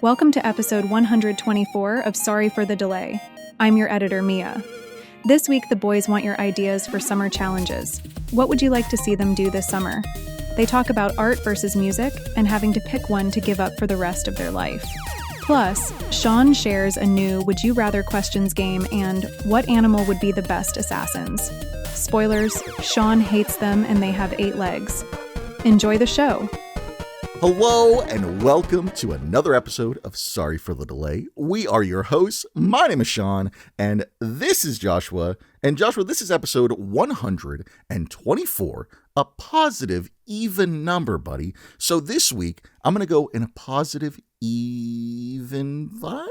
Welcome to episode 124 of Sorry for the Delay. I'm your editor, Mia. This week, the boys want your ideas for summer challenges. What would you like to see them do this summer? They talk about art versus music and having to pick one to give up for the rest of their life. Plus, Sean shares a new Would You Rather questions game and what animal would be the best assassins. Spoilers, Sean hates them and they have 8 legs. Enjoy the show. Hello and welcome to another episode of Sorry for the Delay. We are your hosts. My name is Sean and this is Joshua. And Joshua, this is episode 124, a positive even number, buddy. So this week, I'm going to go in a positive even vibe,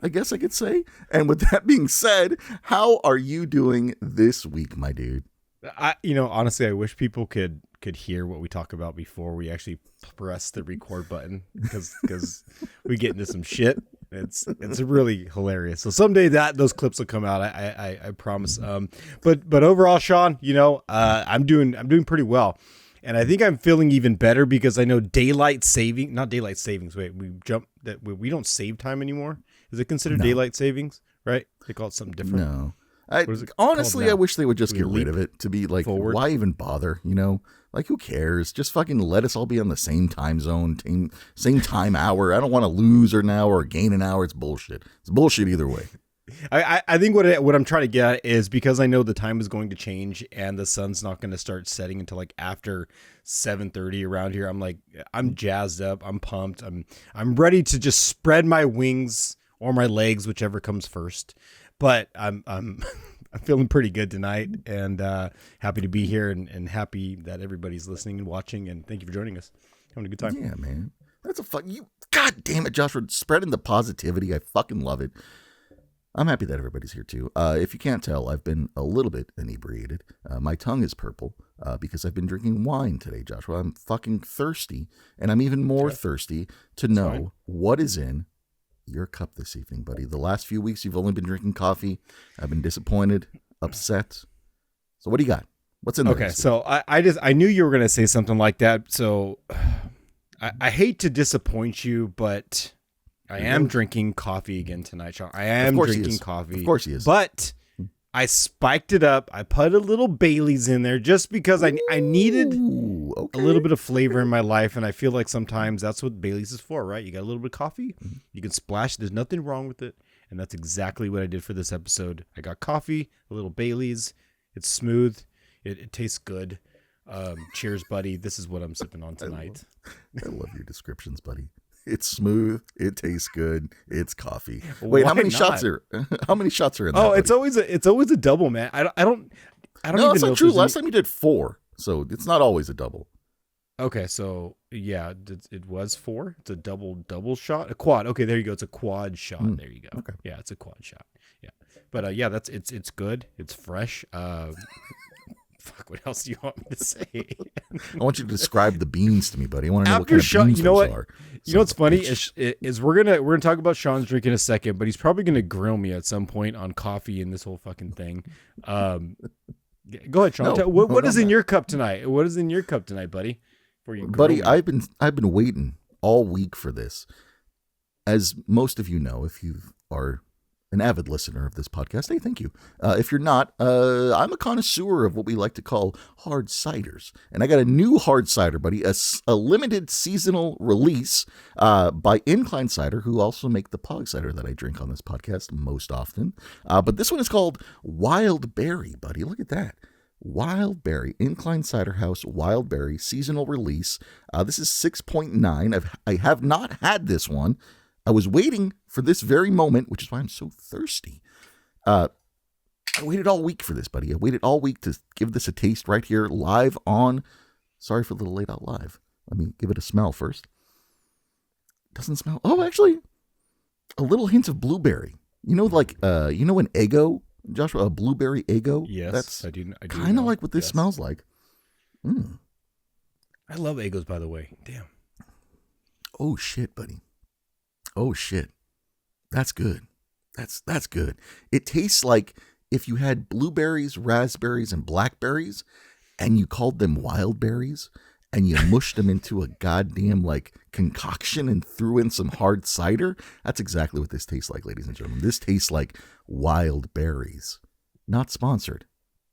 I guess I could say. And with that being said, how are you doing this week, my dude? Honestly, I wish people could hear what we talk about before we actually press the record button because we get into some shit. It's really hilarious. So someday those clips will come out. I promise. But overall, Sean, I'm doing pretty well, and I think I'm feeling even better because I know not daylight savings. Wait, we don't save time anymore. Is it considered daylight savings? Right? They call it something different. No. Honestly, I wish they would just get rid of it to be like, forward? Why even bother? Like, who cares? Just fucking let us all be on the same time zone, same time hour. I don't want to lose an hour or gain an hour. It's bullshit. It's bullshit either way. I think what I'm trying to get at is because I know the time is going to change and the sun's not going to start setting until like after 7:30 around here. I'm jazzed up. I'm pumped. I'm ready to just spread my wings or my legs, whichever comes first. But I'm feeling pretty good tonight and happy to be here and happy that everybody's listening and watching. And thank you for joining us. Having a good time. Yeah, man. That's God damn it, Joshua. Spreading the positivity. I fucking love it. I'm happy that everybody's here too. If you can't tell, I've been a little bit inebriated. My tongue is purple because I've been drinking wine today, Joshua. I'm fucking thirsty. And I'm even more thirsty to know what is in your cup this evening, buddy. The last few weeks you've only been drinking coffee. I've been disappointed, upset. So what do you got? What's in there? Okay, so I knew you were going to say something like that. So I hate to disappoint you, but I am drinking coffee again tonight, Sean. I am drinking coffee. Of course he is. But I spiked it up. I put a little Bailey's in there just because I needed a little bit of flavor in my life. And I feel like sometimes that's what Bailey's is for, right? You got a little bit of coffee. You can splash. There's nothing wrong with it. And that's exactly what I did for this episode. I got coffee, a little Bailey's. It's smooth. It tastes good. Cheers, buddy. This is what I'm sipping on tonight. I love your descriptions, buddy. It's smooth. It tastes good. It's coffee. Wait, how many shots are in that? Oh, it's always a double, man. I don't No, even that's know. not true. Last time you did 4, so it's not always a double. Okay, so yeah, it was 4. It's a double shot, a quad. Okay, there you go. It's a quad shot. There you go. Okay. Yeah, it's a quad shot. Yeah, but it's good. It's fresh. Fuck, what else do you want me to say? I want you to describe the beans to me, buddy. I want to know what kind of beans those are. You know what's funny is we're gonna talk about Sean's drink in a second, but he's probably gonna grill me at some point on coffee and this whole fucking thing. Go ahead, Sean. What is in your cup tonight? What is in your cup tonight, buddy? Buddy, I've been waiting all week for this. As most of you know, if you are an avid listener of this podcast, hey, thank you. If you're not, I'm a connoisseur of what we like to call hard ciders. And I got a new hard cider, buddy, a limited seasonal release by Incline Cider, who also make the pog cider that I drink on this podcast most often. But this one is called Wild Berry, buddy. Look at that. Wild Berry, Incline Cider House, Wild Berry, seasonal release. This is 6.9. I have not had this one. I was waiting for this very moment, which is why I'm so thirsty. I waited all week for this, buddy. I waited all week to give this a taste right here live on Sorry for the Delay Out Live. Let me give it a smell first. Doesn't smell. Oh, actually, a little hint of blueberry. An Eggo, Joshua, a blueberry Eggo? Yes, I do. Kind of like what this smells like. I love Eggos, by the way. Damn. Oh, shit, buddy. Oh, shit. That's good. That's good. It tastes like if you had blueberries, raspberries, and blackberries, and you called them wild berries, and you mushed them into a goddamn like concoction and threw in some hard cider. That's exactly what this tastes like, ladies and gentlemen. This tastes like wild berries. Not sponsored,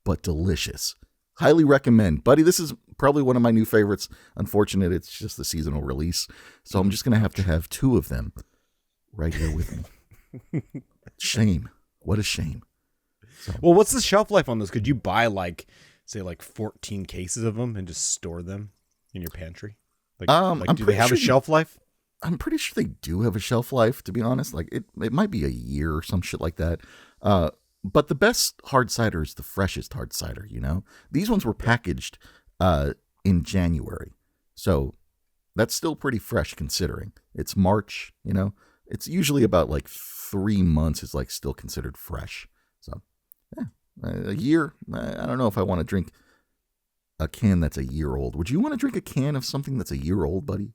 but delicious. Highly recommend. Buddy, this is probably one of my new favorites. Unfortunate, it's just the seasonal release. So I'm just going to have 2 of them right here with me. Shame. What a shame. So, well, what's the shelf life on those? Could you buy like 14 cases of them and just store them in your pantry? Do they have a shelf life? I'm pretty sure they do have a shelf life, to be honest. Like it might be a year or some shit like that. But the best hard cider is the freshest hard cider, you know? These ones were packaged in January. So that's still pretty fresh considering. It's March, you know? It's usually about like 3 months is like still considered fresh. So, yeah. A year, I don't know if I want to drink a can that's a year old. Would you want to drink a can of something that's a year old, buddy?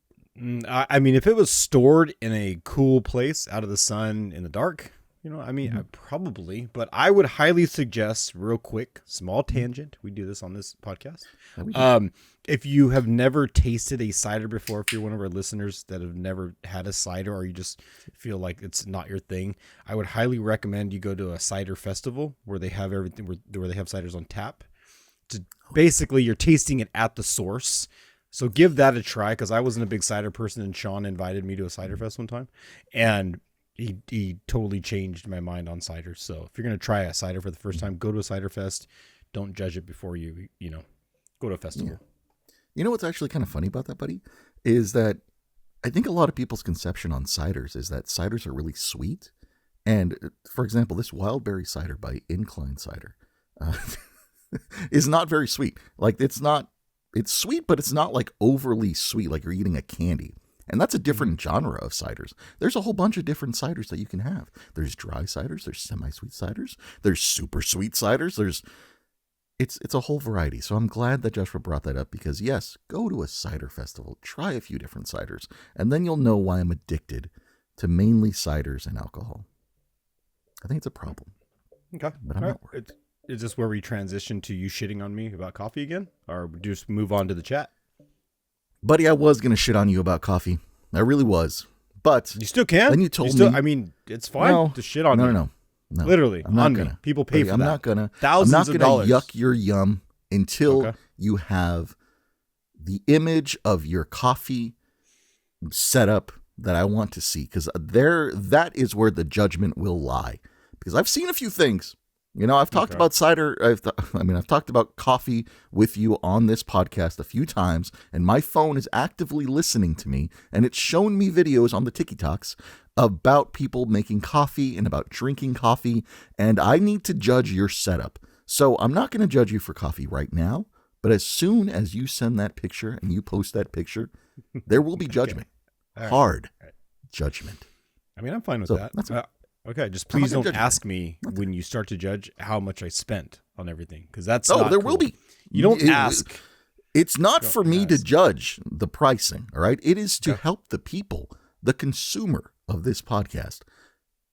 I mean, if it was stored in a cool place out of the sun in the dark, you know, I mean, probably, but I would highly suggest, real quick, small tangent. We do this on this podcast. If you have never tasted a cider before, if you're one of our listeners that have never had a cider, or you just feel like it's not your thing, I would highly recommend you go to a cider festival where they have everything, where they have ciders on tap. Basically, you're tasting it at the source. So give that a try, because I wasn't a big cider person, and Sean invited me to a cider fest one time, and he totally changed my mind on cider. So if you're going to try a cider for the first time, go to a cider fest. Don't judge it before you go to a festival. Yeah. You know what's actually kind of funny about that, buddy, is that I think a lot of people's conception on ciders is that ciders are really sweet. And for example, this wild berry cider by Incline Cider is not very sweet. Like it's sweet, but it's not like overly sweet, like you're eating a candy. And that's a different genre of ciders. There's a whole bunch of different ciders that you can have. There's dry ciders, there's semi-sweet ciders, there's super sweet ciders, it's a whole variety. So I'm glad that Joshua brought that up, because yes, go to a cider festival, try a few different ciders, and then you'll know why I'm addicted to mainly ciders and alcohol. I think it's a problem. Okay. But I'm not worried. Is this where we transition to you shitting on me about coffee again? Or just move on to the chat? Buddy, I was going to shit on you about coffee. I really was. But you still can? Then you told me. I mean, it's fine to shit on me. No. Literally, I'm not on gonna. me. People pay for I'm that. Not gonna. Thousands I'm not of gonna dollars. yuck your yum until you have the image of your coffee setup that I want to see. Because that is where the judgment will lie. Because I've seen a few things. You know, I've talked about cider. I've talked about coffee with you on this podcast a few times, and my phone is actively listening to me, and it's shown me videos on the TikToks about people making coffee and about drinking coffee, and I need to judge your setup. So I'm not going to judge you for coffee right now, but as soon as you send that picture and you post that picture, there will be judgment. Hard judgment. I mean, I'm fine with that. That's okay, just please don't ask me when you start to judge how much I spent on everything, because that's not there cool. will be. You don't ask. It's not for me to judge the pricing, all right? It is to help the people, the consumer of this podcast,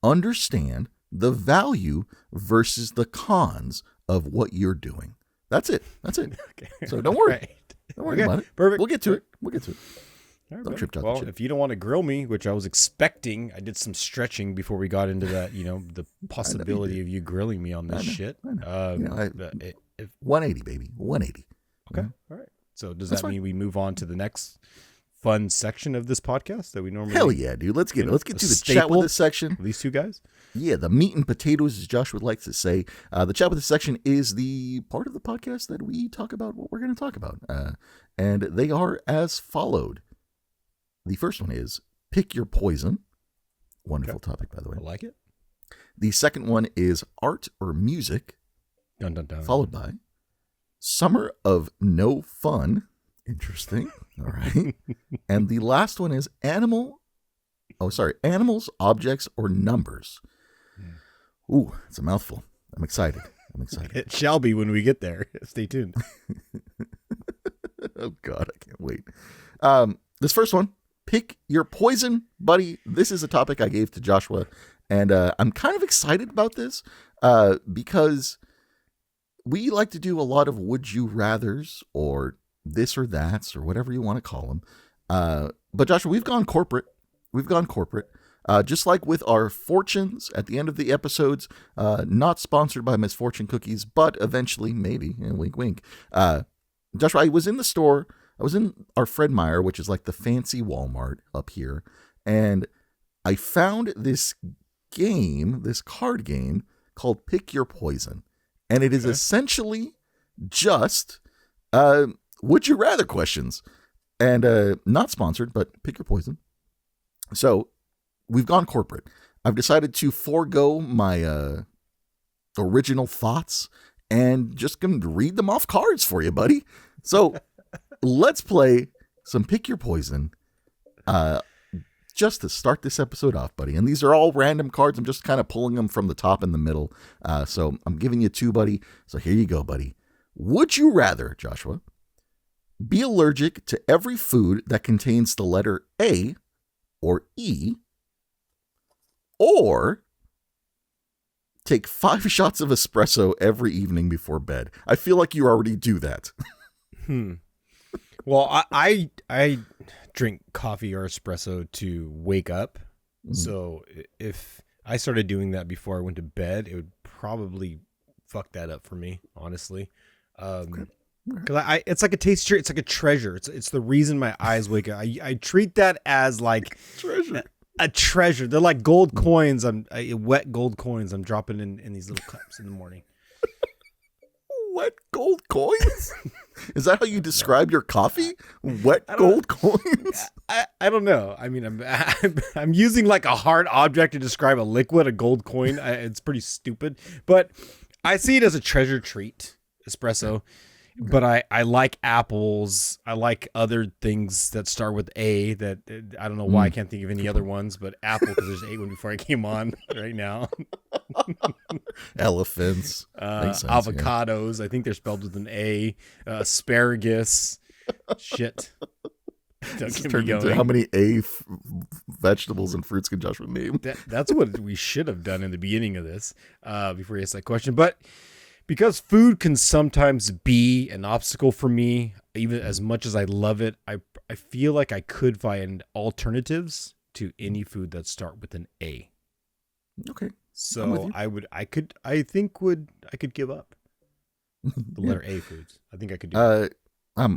understand the value versus the cons of what you're doing. That's it. Okay. So don't worry. Right. Don't worry about it. Perfect. We'll get to it. All right, Don't trip, well, if you don't want to grill me, which I was expecting, I did some stretching before we got into that, the possibility of you grilling me on this shit. I know. 180, baby. 180. Okay. All right. So does that mean we move on to the next fun section of this podcast that we normally... Hell yeah, dude. Let's get to the chat with this section. These two guys? Yeah, the meat and potatoes, as Josh would like to say. The chat with this section is the part of the podcast that we talk about what we're going to talk about. And they are as followed. The first one is Pick Your Poison. Wonderful topic, by the way. I like it. The second one is Art or Music. Dun, dun, dun. Followed by Summer of No Fun. Interesting. All right. And the last one is Animals, Objects, or Numbers. Ooh, it's a mouthful. I'm excited. It shall be when we get there. Stay tuned. Oh, God, I can't wait. This first one, Pick Your Poison, buddy. This is a topic I gave to Joshua, and I'm kind of excited about this because we like to do a lot of would you rathers or this or that's or whatever you want to call them. But Joshua, we've gone corporate. Just like with our fortunes at the end of the episodes, not sponsored by Miss Fortune Cookies, but eventually, maybe, wink, wink. Joshua, I was in the store. I was in our Fred Meyer, which is like the fancy Walmart up here, and I found this card game called Pick Your Poison. And it is essentially just would you rather questions. And not sponsored, but pick your poison. So we've gone corporate. I've decided to forego my original thoughts and just going to read them off cards for you, buddy. So let's play some Pick Your Poison just to start this episode off, buddy. And these are all random cards. I'm just kind of pulling them from the top and the middle. So I'm giving you 2, buddy. So here you go, buddy. Would you rather, Joshua, be allergic to every food that contains the letter A or E, or take 5 shots of espresso every evening before bed? I feel like you already do that. Well, I drink coffee or espresso to wake up. So if I started doing that before I went to bed, it would probably fuck that up for me, honestly. Because it's like a taste treat. It's like a treasure. It's the reason my eyes wake up. I treat that as like Treasure. a treasure. They're like gold coins. Wet gold coins. I'm dropping in these little cups in the morning. Wet gold coins? Is that how you describe your coffee? Wet gold coins? I don't know. I mean, I'm using like a hard object to describe a liquid, a gold coin. It's pretty stupid, but I see it as a treasure treat, espresso. But I like apples. I like other things that start with A that I don't know why I can't think of any other ones, but apple, because there's A one before I came on right now. Elephants. Makes sense, Avocados. Yeah. I think they're spelled with an A. Asparagus. Shit. Don't get me going. How many vegetables and fruits can Joshua name? That's what we should have done in the beginning of this before you asked that question. But because food can sometimes be an obstacle for me, even as much as I love it, I feel like I could find alternatives to any food that start with an A. Okay. So I could give up the letter A foods. I think I could do that. I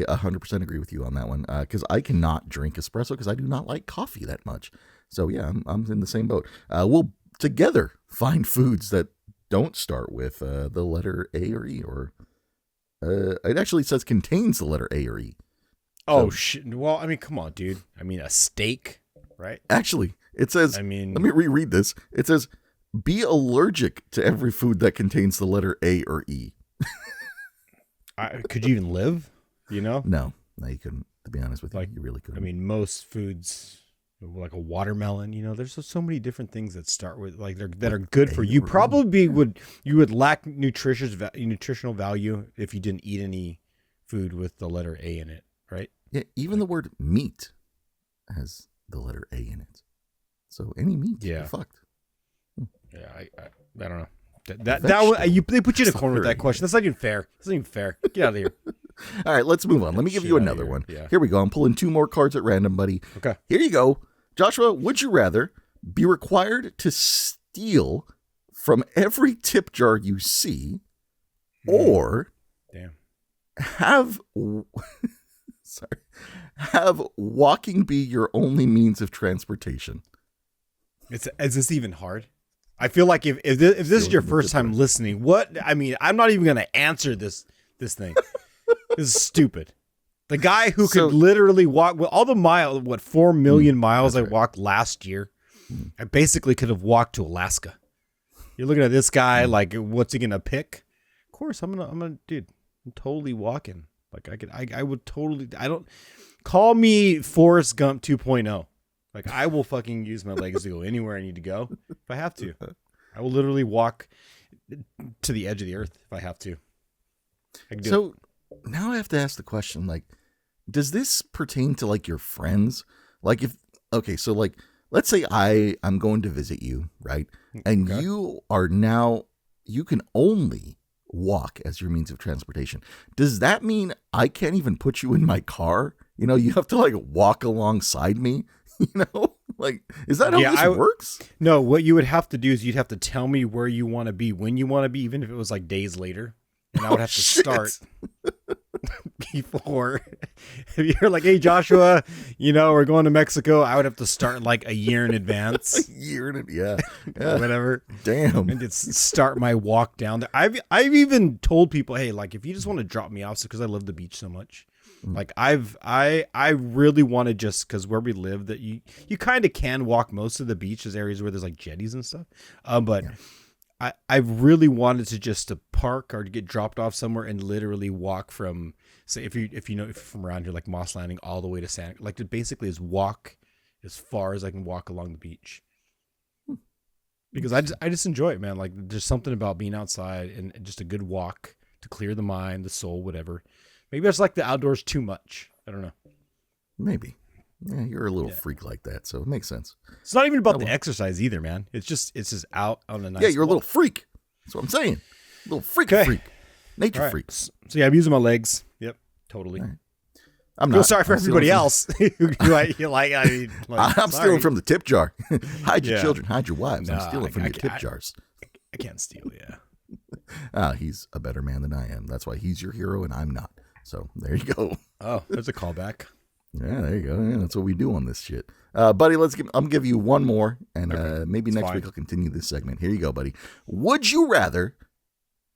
100% agree with you on that one, because I cannot drink espresso because I do not like coffee that much. So yeah, I'm in the same boat. We'll together find foods that don't start with the letter A or E, or it actually says contains the letter A or E. Oh, shit. Well, I mean, come on, dude. I mean, a steak, right? Actually, it says, let me reread this. It says, be allergic to every food that contains the letter A or E. Could you even live? You know? No, you couldn't. To be honest with you, you really couldn't. I mean, most foods, like a watermelon, there's so many different things that start with that are good for you. Probably would lack nutritional value if you didn't eat any food with the letter A in it, right? Yeah, even the word meat has the letter A in it. So any meat, you're fucked. Yeah, I don't know. They put you in a corner with that question. That's not even fair. Get out of here. All right, let's move on. Let me give you another one. Yeah. Here we go. I'm pulling 2 more cards at random, buddy. Okay. Here you go. Joshua, would you rather be required to steal from every tip jar you see, or have walking be your only means of transportation? Is this even hard? I feel like if this is your first time listening, I'm not even going to answer this thing. This is stupid. The guy who could literally walk with all the 4 million miles I walked last year, I basically could have walked to Alaska. You're looking at this guy like, what's he going to pick? Of course, I'm totally walking. Like I would totally, call me Forrest Gump 2.0. Like, I will fucking use my legs to go anywhere I need to go if I have to. I will literally walk to the edge of the earth if I have to. So now I have to ask the question, like, does this pertain to like your friends? Like let's say I'm going to visit you, right? And you can only walk as your means of transportation, does that mean I can't even put you in my car? You have to like walk alongside me, like, is that how this works? No, what you would have to do is you'd have to tell me where you want to be, when you want to be, even if it was like days later. And I would have to start before. If you're like, hey, Joshua, we're going to Mexico, I would have to start like a year in advance. Yeah. Whatever. Damn. And just start my walk down there. I've even told people, hey, like, if you just want to drop me off, because I love the beach so much. Like I really want to, just because where we live, that you kind of can walk most of the beach. There's areas where there's like jetties and stuff. But yeah. I really wanted to park or to get dropped off somewhere and literally walk from, say, if you're from around here, like Moss Landing all the way to Santa, like to basically is walk as far as I can walk along the beach. Because I just enjoy it, man. Like there's something about being outside and just a good walk to clear the mind, the soul, whatever. Maybe I just like the outdoors too much. I don't know. Maybe. Yeah, you're a little freak like that, so it makes sense. It's not even about the exercise either, man. It's just out on a nice Yeah, you're walk. A little freak. That's what I'm saying. A little freak. Nature freak. So yeah, I'm using my legs. Yep, totally. Right. I'm Feel sorry for everybody else. I'm stealing from the tip jar. Hide your children, hide your wives. I'm stealing from your tip jars. I can't steal, yeah. He's a better man than I am. That's why he's your hero and I'm not. So there you go. Oh, there's a callback. Yeah, there you go. Yeah, that's what we do on this shit. Buddy, I'm give you one more, and maybe next week I'll continue this segment. Here you go, buddy. Would you rather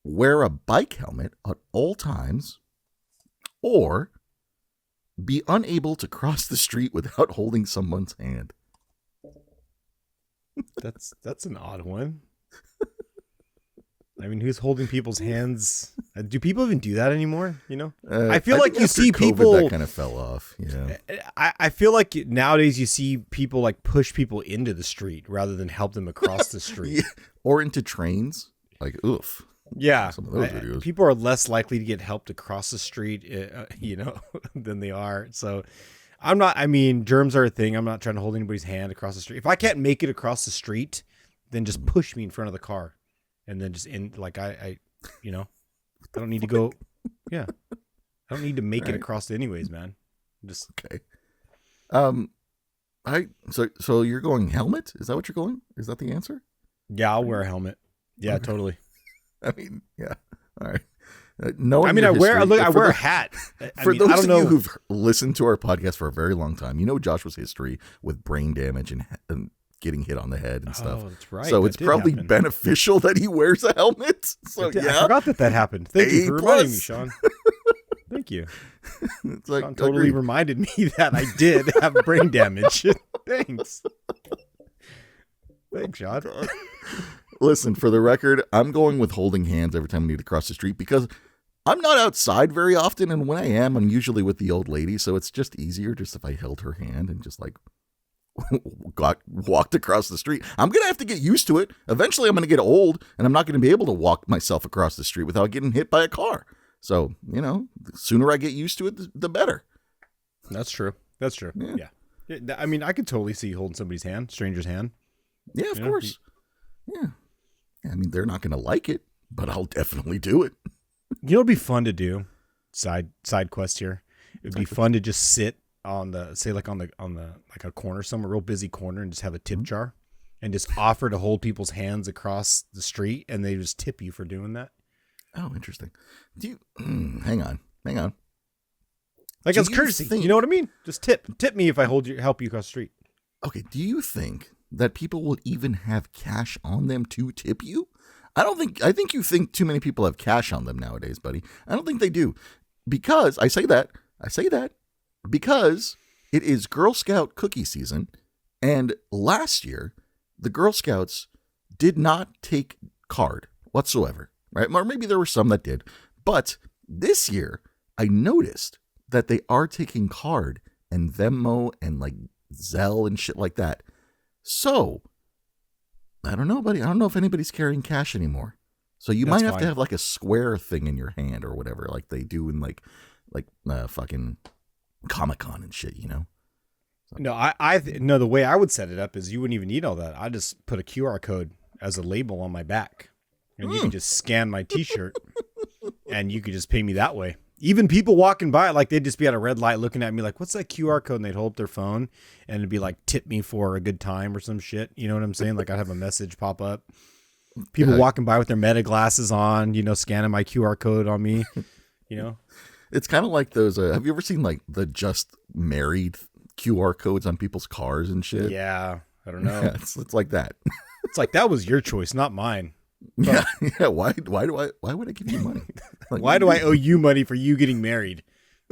wear a bike helmet at all times or be unable to cross the street without holding someone's hand? That's an odd one. I mean, who's holding people's hands? Do people even do that anymore? I feel like you see people that kind of fell off. Yeah, I feel like nowadays you see people like push people into the street rather than help them across the street, or into trains. Like, oof. Yeah, some of those videos. People are less likely to get helped across the street, than they are. So, I'm not. I mean, germs are a thing. I'm not trying to hold anybody's hand across the street. If I can't make it across the street, then just push me in front of the car. And then just I don't need to go. Yeah. I don't need to make it across anyways, man. Just okay. So you're going helmet? Is that what you're going? Is that the answer? Yeah, I'll wear a helmet. Yeah, totally. I mean, yeah. All right. I wear a hat. For those of you who've listened to our podcast for a very long time, Joshua's history with brain damage and getting hit on the head and stuff. Oh, that's right. So it's probably beneficial that he wears a helmet. So I forgot that happened. Thank you for reminding me, Sean. Thank you. It's like, Sean totally reminded me that I did have brain damage. Thanks. Thanks, Sean. Listen, for the record, I'm going with holding hands every time I need to cross the street because I'm not outside very often. And when I am, I'm usually with the old lady. So it's just easier just if I held her hand and just like walked across the street. I'm going to have to get used to it. Eventually, I'm going to get old and I'm not going to be able to walk myself across the street without getting hit by a car. So, the sooner I get used to it, the better. That's true. Yeah. I mean, I could totally see you holding somebody's hand, stranger's hand. Yeah, of course. Yeah. I mean, they're not going to like it, but I'll definitely do it. It'd be fun to do. Side quest here. It'd be fun to just sit on the like a corner somewhere, real busy corner, and just have a tip jar and just offer to hold people's hands across the street, and they just tip you for doing that. Oh, interesting. Do you hang on? Like, it's courtesy. You know what I mean? Just tip me if I help you across the street. Okay. Do you think that people will even have cash on them to tip you? I think you think too many people have cash on them nowadays, buddy. I don't think they do. Because I say that because it is Girl Scout cookie season. And last year, the Girl Scouts did not take card whatsoever, right? Or maybe there were some that did. But this year, I noticed that they are taking card and Venmo and like Zelle and shit like that. So, I don't know, buddy. I don't know if anybody's carrying cash anymore. So you might have to have like a square thing in your hand or whatever, like they do in like fucking Comic-Con and shit, So. No, the way I would set it up is you wouldn't even need all that. I just put a QR code as a label on my back, and you can just scan my T-shirt, and you could just pay me that way. Even people walking by, like they'd just be at a red light looking at me like, what's that QR code? And they'd hold up their phone and it'd be like, tip me for a good time or some shit. You know what I'm saying? Like I'd have a message pop up. People walking by with their Meta glasses on, scanning my QR code on me, It's kind of like those, have you ever seen like the just married QR codes on people's cars and shit? Yeah. I don't know. Yeah, it's like that. It's like, that was your choice, not mine. Yeah. Why would I give you money? Like, Why do I owe you money for you getting married?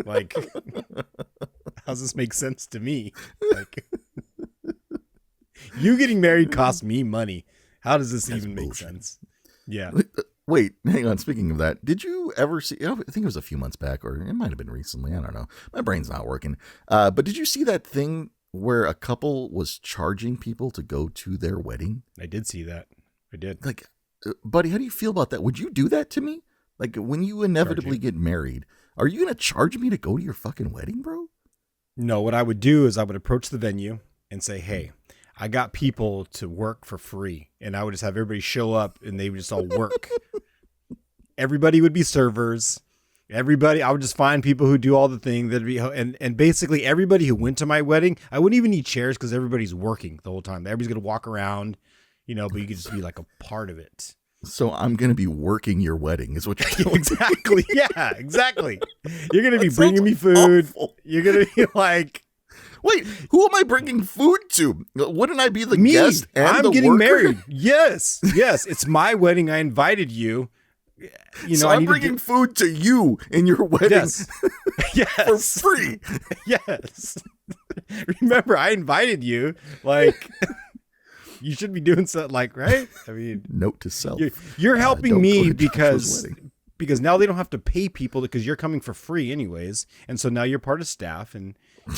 Like, how does this make sense to me? Like, you getting married costs me money. How does this even make sense? Yeah. Wait, hang on. Speaking of that, did you ever see, I think it was a few months back, or it might have been recently. I don't know. My brain's not working. But did you see that thing where a couple was charging people to go to their wedding? I did see that. I did. Like, buddy, how do you feel about that? Would you do that to me? Like, when you inevitably get married, are you going to charge me to go to your fucking wedding, bro? No, what I would do is I would approach the venue and say, hey, I got people to work for free. And I would just have everybody show up and they would just all work. Everybody would be servers. I would just find people who do all the thing that'd be, and basically everybody who went to my wedding, I wouldn't even need chairs because everybody's working the whole time. Everybody's going to walk around, but you could just be like a part of it. So I'm going to be working your wedding is what you're doing. Exactly. Yeah, exactly. You're going to be bringing me food. Awful. You're going to be like, wait, who am I bringing food to? Wouldn't I be the guest and I'm the getting worker? married. Yes. It's my wedding. I invited you. So I'm bringing food to you in your wedding. Yes. For free. Yes. Remember, I invited you. Like, you should be doing something like, right? I mean, note to self. You're helping me because now they don't have to pay people because you're coming for free anyways. And so now you're part of staff and,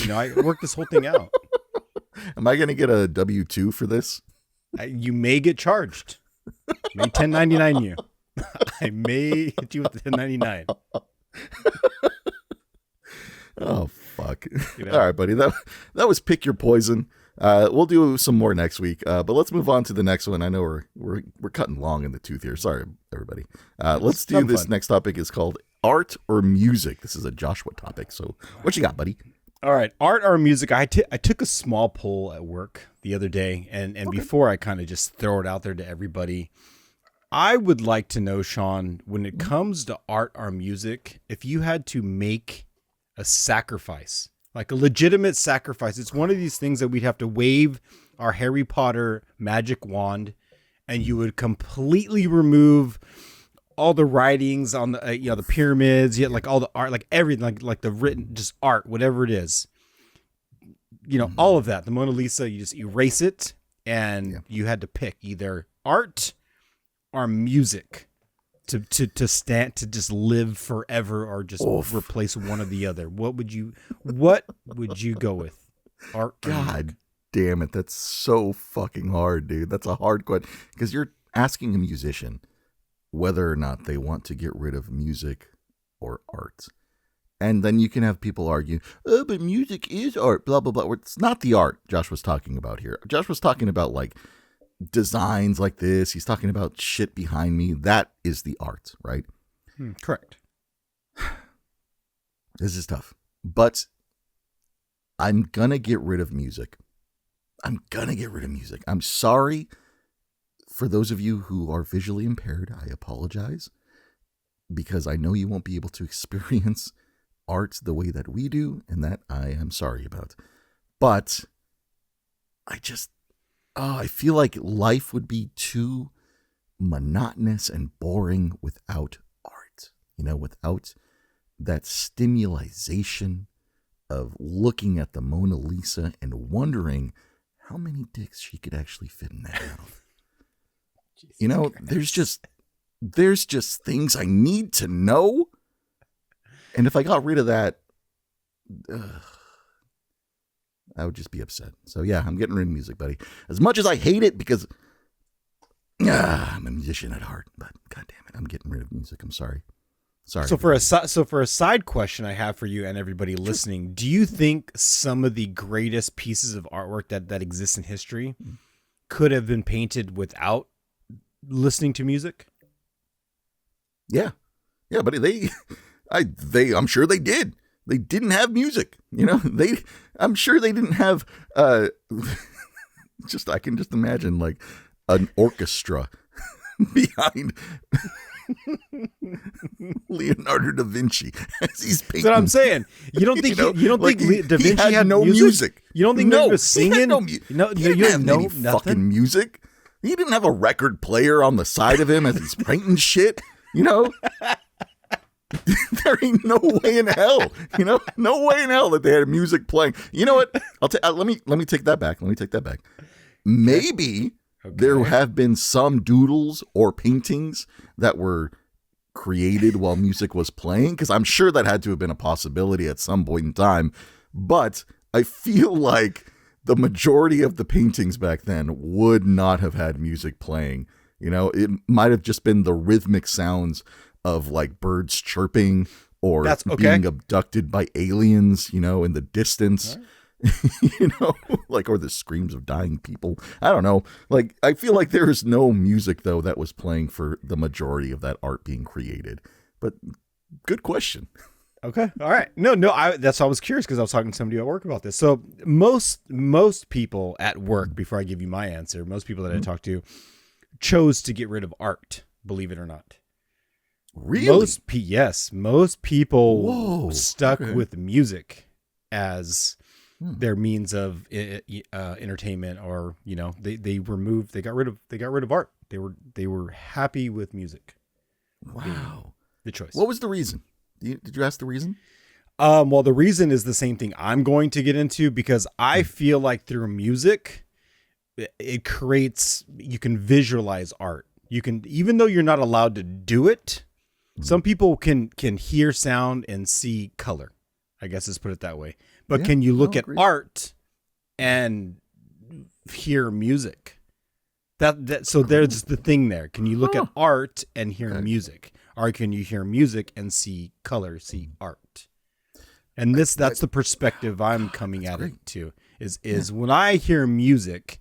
I worked this whole thing out. Am I going to get a W-2 for this? You may get charged. May 1099 you. I may hit you with the 1099. Oh, fuck. All right, buddy. That was Pick Your Poison. We'll do some more next week, but let's move on to the next one. I know we're cutting long in the tooth here. Sorry, everybody. Let's do this. Next topic is called art or music. This is a Joshua topic. So what you got, buddy? All right. Art or music. I took a small poll at work the other day, and okay. Before I kind of just throw it out there to everybody, I would like to know, Sean, when it comes to art or music, if you had to make a sacrifice, like a legitimate sacrifice, it's one of these things that we'd have to wave our Harry Potter magic wand and you would completely remove all the writings on the, the pyramids, like all the art, like everything, like the written, just art, whatever it is, all of that, the Mona Lisa, you just erase it and you had to pick either art or music to stand, to just live forever or just replace one or the other. What would you go with? Art? God damn it. That's so fucking hard, dude. That's a hard question because you're asking a musician whether or not they want to get rid of music or art. And then you can have people argue, oh, but music is art, blah, blah, blah. It's not the art Josh was talking about here. Josh was talking about like designs like this. He's talking about shit behind me. That is the art, right? Correct. This is tough, but I'm gonna get rid of music. I'm sorry for those of you who are visually impaired. I apologize because I know you won't be able to experience art the way that we do, and that I am sorry about. But I feel like life would be too monotonous and boring without art, without that stimulation of looking at the Mona Lisa and wondering how many dicks she could actually fit in that mouth. There's just things I need to know. And if I got rid of that, I would just be upset. So yeah, I'm getting rid of music, buddy. As much as I hate it because I'm a musician at heart, but God damn it, I'm getting rid of music. I'm sorry. So for a side question I have for you and everybody listening, do you think some of the greatest pieces of artwork that exists in history could have been painted without listening to music? Yeah. Yeah, but I'm sure they did. They didn't have music, I'm sure they didn't have, I can just imagine like an orchestra behind Leonardo da Vinci as he's painting. That's what I'm saying. You don't think da Vinci had no music? You don't think he was singing? He didn't have any fucking music. He didn't have a record player on the side of him as he's painting shit. There ain't no way in hell, no way in hell that they had music playing. You know what? Let me take that back. Maybe there have been some doodles or paintings that were created while music was playing, because I'm sure that had to have been a possibility at some point in time. But I feel like the majority of the paintings back then would not have had music playing. It might have just been the rhythmic sounds of like birds chirping or being abducted by aliens, in the distance. Right. Or the screams of dying people. I don't know. I feel like there is no music though that was playing for the majority of that art being created. But good question. Okay. All right. No, that's why I was curious, because I was talking to somebody at work about this. So most people at work, before I give you my answer, most people that I talked to chose to get rid of art, believe it or not. Really? Most people stuck with music as their means of entertainment, or they got rid of art. They were happy with music. Wow. The choice. What was the reason? Did you ask the reason? Well, the reason is the same thing I'm going to get into, because I feel like through music, it creates, you can visualize art. You can, even though you're not allowed to do it, some people can hear sound and see color. I guess let's put it that way. But can you look at art and hear music? So there's the thing there. Can you look at art and hear music? Or can you hear music and see color, see art? And that's the perspective I'm coming at it to. Is when I hear music,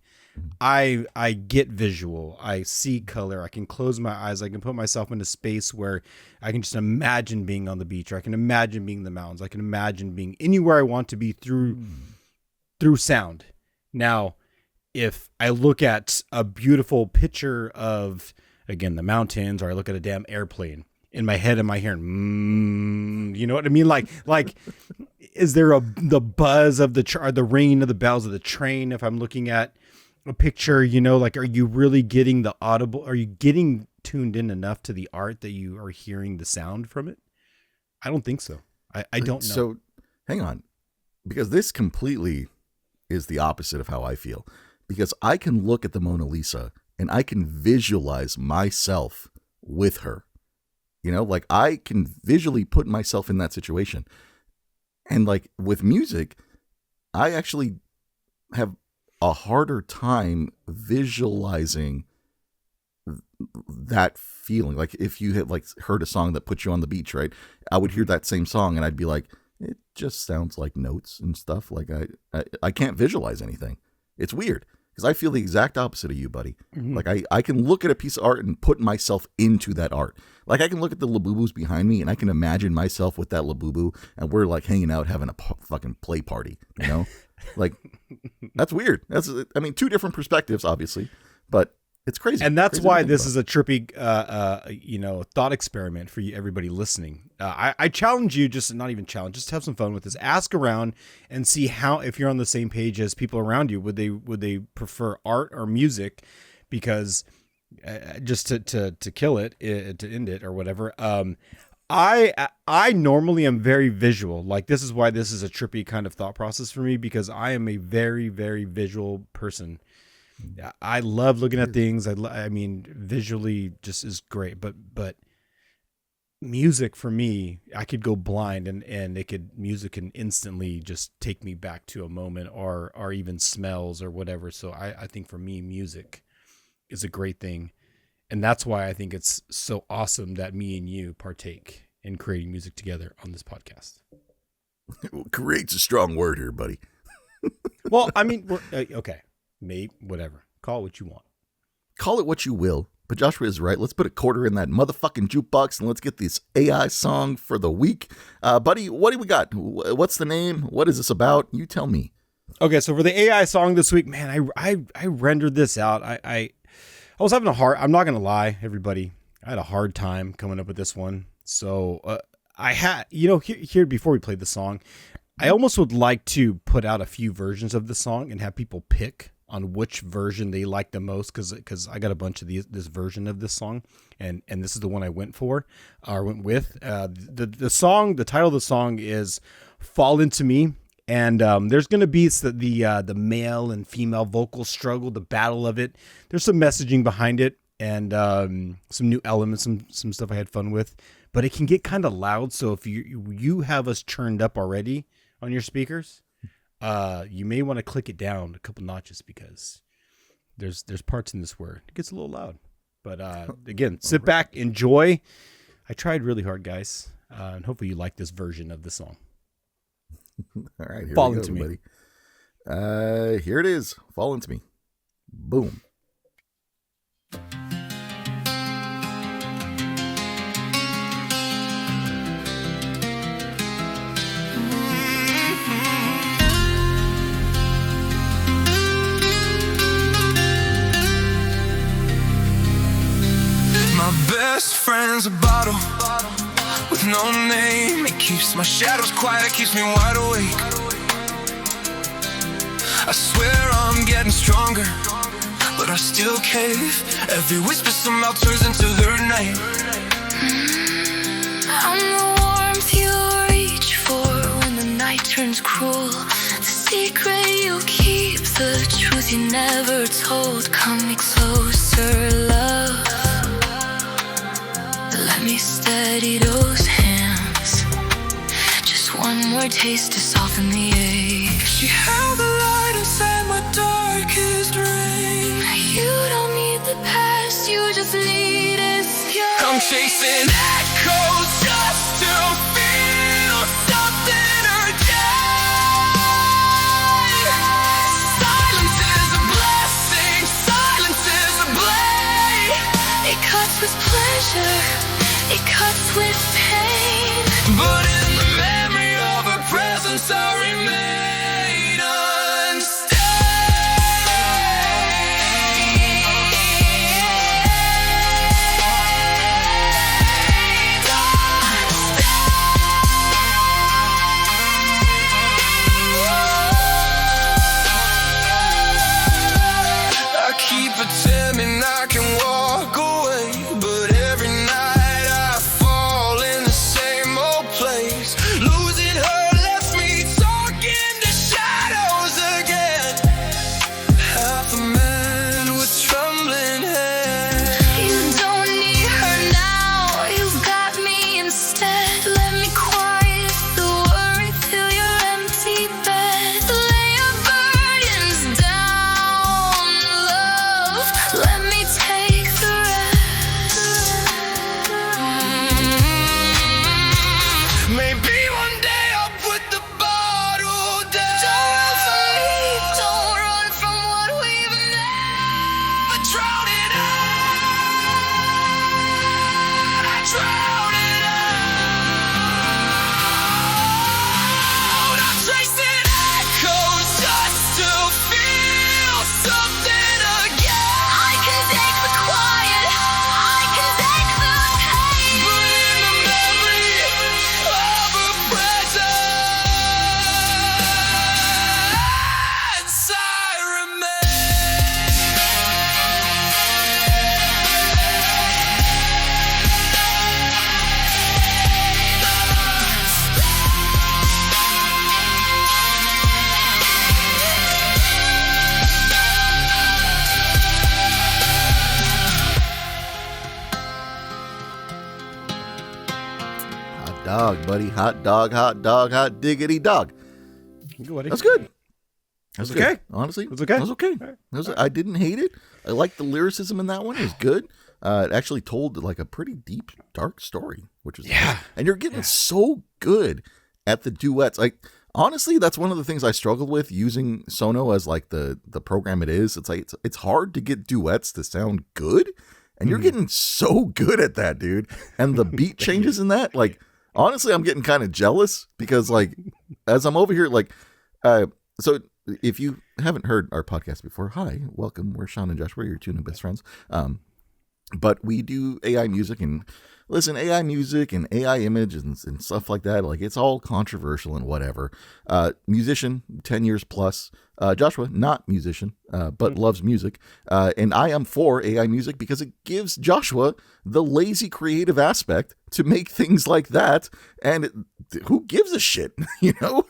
I get visual. I see color. I can close my eyes. I can put myself in a space where I can just imagine being on the beach, or I can imagine being in the mountains. I can imagine being anywhere I want to be through sound. Now, if I look at a beautiful picture of, again, the mountains, or I look at a damn airplane, in my head, am I hearing, you know what I mean? Like, is there the buzz of the ringing of the bells of the train? If I'm looking at a picture, are you really getting the audible? Are you getting tuned in enough to the art that you are hearing the sound from it? I don't think so. I don't know. So hang on, because this completely is the opposite of how I feel, because I can look at the Mona Lisa and I can visualize myself with her. I can visually put myself in that situation. And with music, I actually have a harder time visualizing that feeling. If you had heard a song that put you on the beach, right? I would hear that same song and I'd be like, it just sounds like notes and stuff. I can't visualize anything. It's weird, because I feel the exact opposite of you, buddy. Mm-hmm. I can look at a piece of art and put myself into that art. I can look at the Labubus behind me and I can imagine myself with that Labubu, and we're hanging out having a fucking play party, That's weird. Two different perspectives, obviously, but it's crazy. And that's why this is a trippy, thought experiment for you, everybody listening. I challenge you, just have some fun with this. Ask around and see if you're on the same page as people around you. Would they prefer art or music? Because just to kill it, to end it or whatever. I normally am very visual. This is why this is a trippy kind of thought process for me, because I am a very, very visual person. I love looking at things. Visually just is great, but music for me, I could go blind and music can instantly just take me back to a moment, or even smells or whatever. So I think for me, music is a great thing. And that's why I think it's so awesome that me and you partake in creating music together on this podcast. Well, create's a strong word here, buddy. Well, we're okay. Maybe, whatever. Call it what you want. Call it what you will, But Joshua is right. Let's put a quarter in that motherfucking jukebox and let's get this AI song for the week. Buddy, what do we got? What's the name? What is this about? You tell me. Okay, so for the AI song this week, man, I rendered this out. I was having I'm not going to lie, everybody. I had a hard time coming up with this one. So I had, here before we played the song, I almost would like to put out a few versions of the song and have people pick on which version they like the most, because I got a bunch of this version of this song, and this is the one I went with. The title of the song is "Fall Into Me," and there's going to be the male and female vocal struggle, the battle of it. There's some messaging behind it, and some new elements, some stuff I had fun with, but it can get kind of loud. So if you have us turned up already on your speakers, you may want to click it down a couple notches, because there's parts in this where it gets a little loud. But again, sit back, enjoy. I tried really hard, guys, and hopefully you like this version of the song. All right, here Fall we go, Into Me. Buddy. Here it is. Fall Into Me. Boom. Best friend's a bottle with no name. It keeps my shadows quiet, it keeps me wide awake. I swear I'm getting stronger, but I still cave. Every whisper somehow turns into their name. I'm the warmth you reach for when the night turns cruel. The secret you keep, the truth you never told. Come me closer, love. Let me steady those hands. Just one more taste to soften the ache. She held the light inside my darkest rain. You don't need the past, you just need escape. I'm chasing echoes just to feel something again. Silence is a blessing, silence is a blade. It cuts with pleasure, it cuts with pain. But in the memory of her presence I remain unstained. I keep pretending I can walk away, but every night I fall in the same old place. Losing her left me talking to shadows again. Half a man with trembling hands. You don't need her now, you've got me instead. Let me quiet the worry, fill your empty bed. Lay your burdens down, love. Let me take the rest. Maybe one day I'll put the bottle down. Don't run from what we've never Drown it out. I drown it out. I'm chasing echoes just to feel something again. I can take the quiet, I can take the pain. But in the memory of a presence, I Hot dog, buddy. Hot dog, hot diggity dog. That's good. That's okay. good. Honestly, It's okay? It was okay. I didn't hate it. I liked the lyricism in that one. It was good. It actually told like a pretty deep, dark story, which was nice. And you're getting so good at the duets. Like honestly, that's one of the things I struggled with using Sono as like the program it is. It's like it's hard to get duets to sound good. And you're getting so good at that, dude. And the beat changes in that, like, honestly, I'm getting kind of jealous because, like, as I'm over here, like, so if you haven't heard our podcast before, hi, welcome. We're Sean and Josh. We're your two new best friends. But we do AI music, and listen, AI music and AI images and stuff like that. Like, it's all controversial and whatever. Musician, 10 years plus. Joshua, not musician, but loves music. And I am for AI music because it gives Joshua the lazy creative aspect to make things like that. And who gives a shit, you know?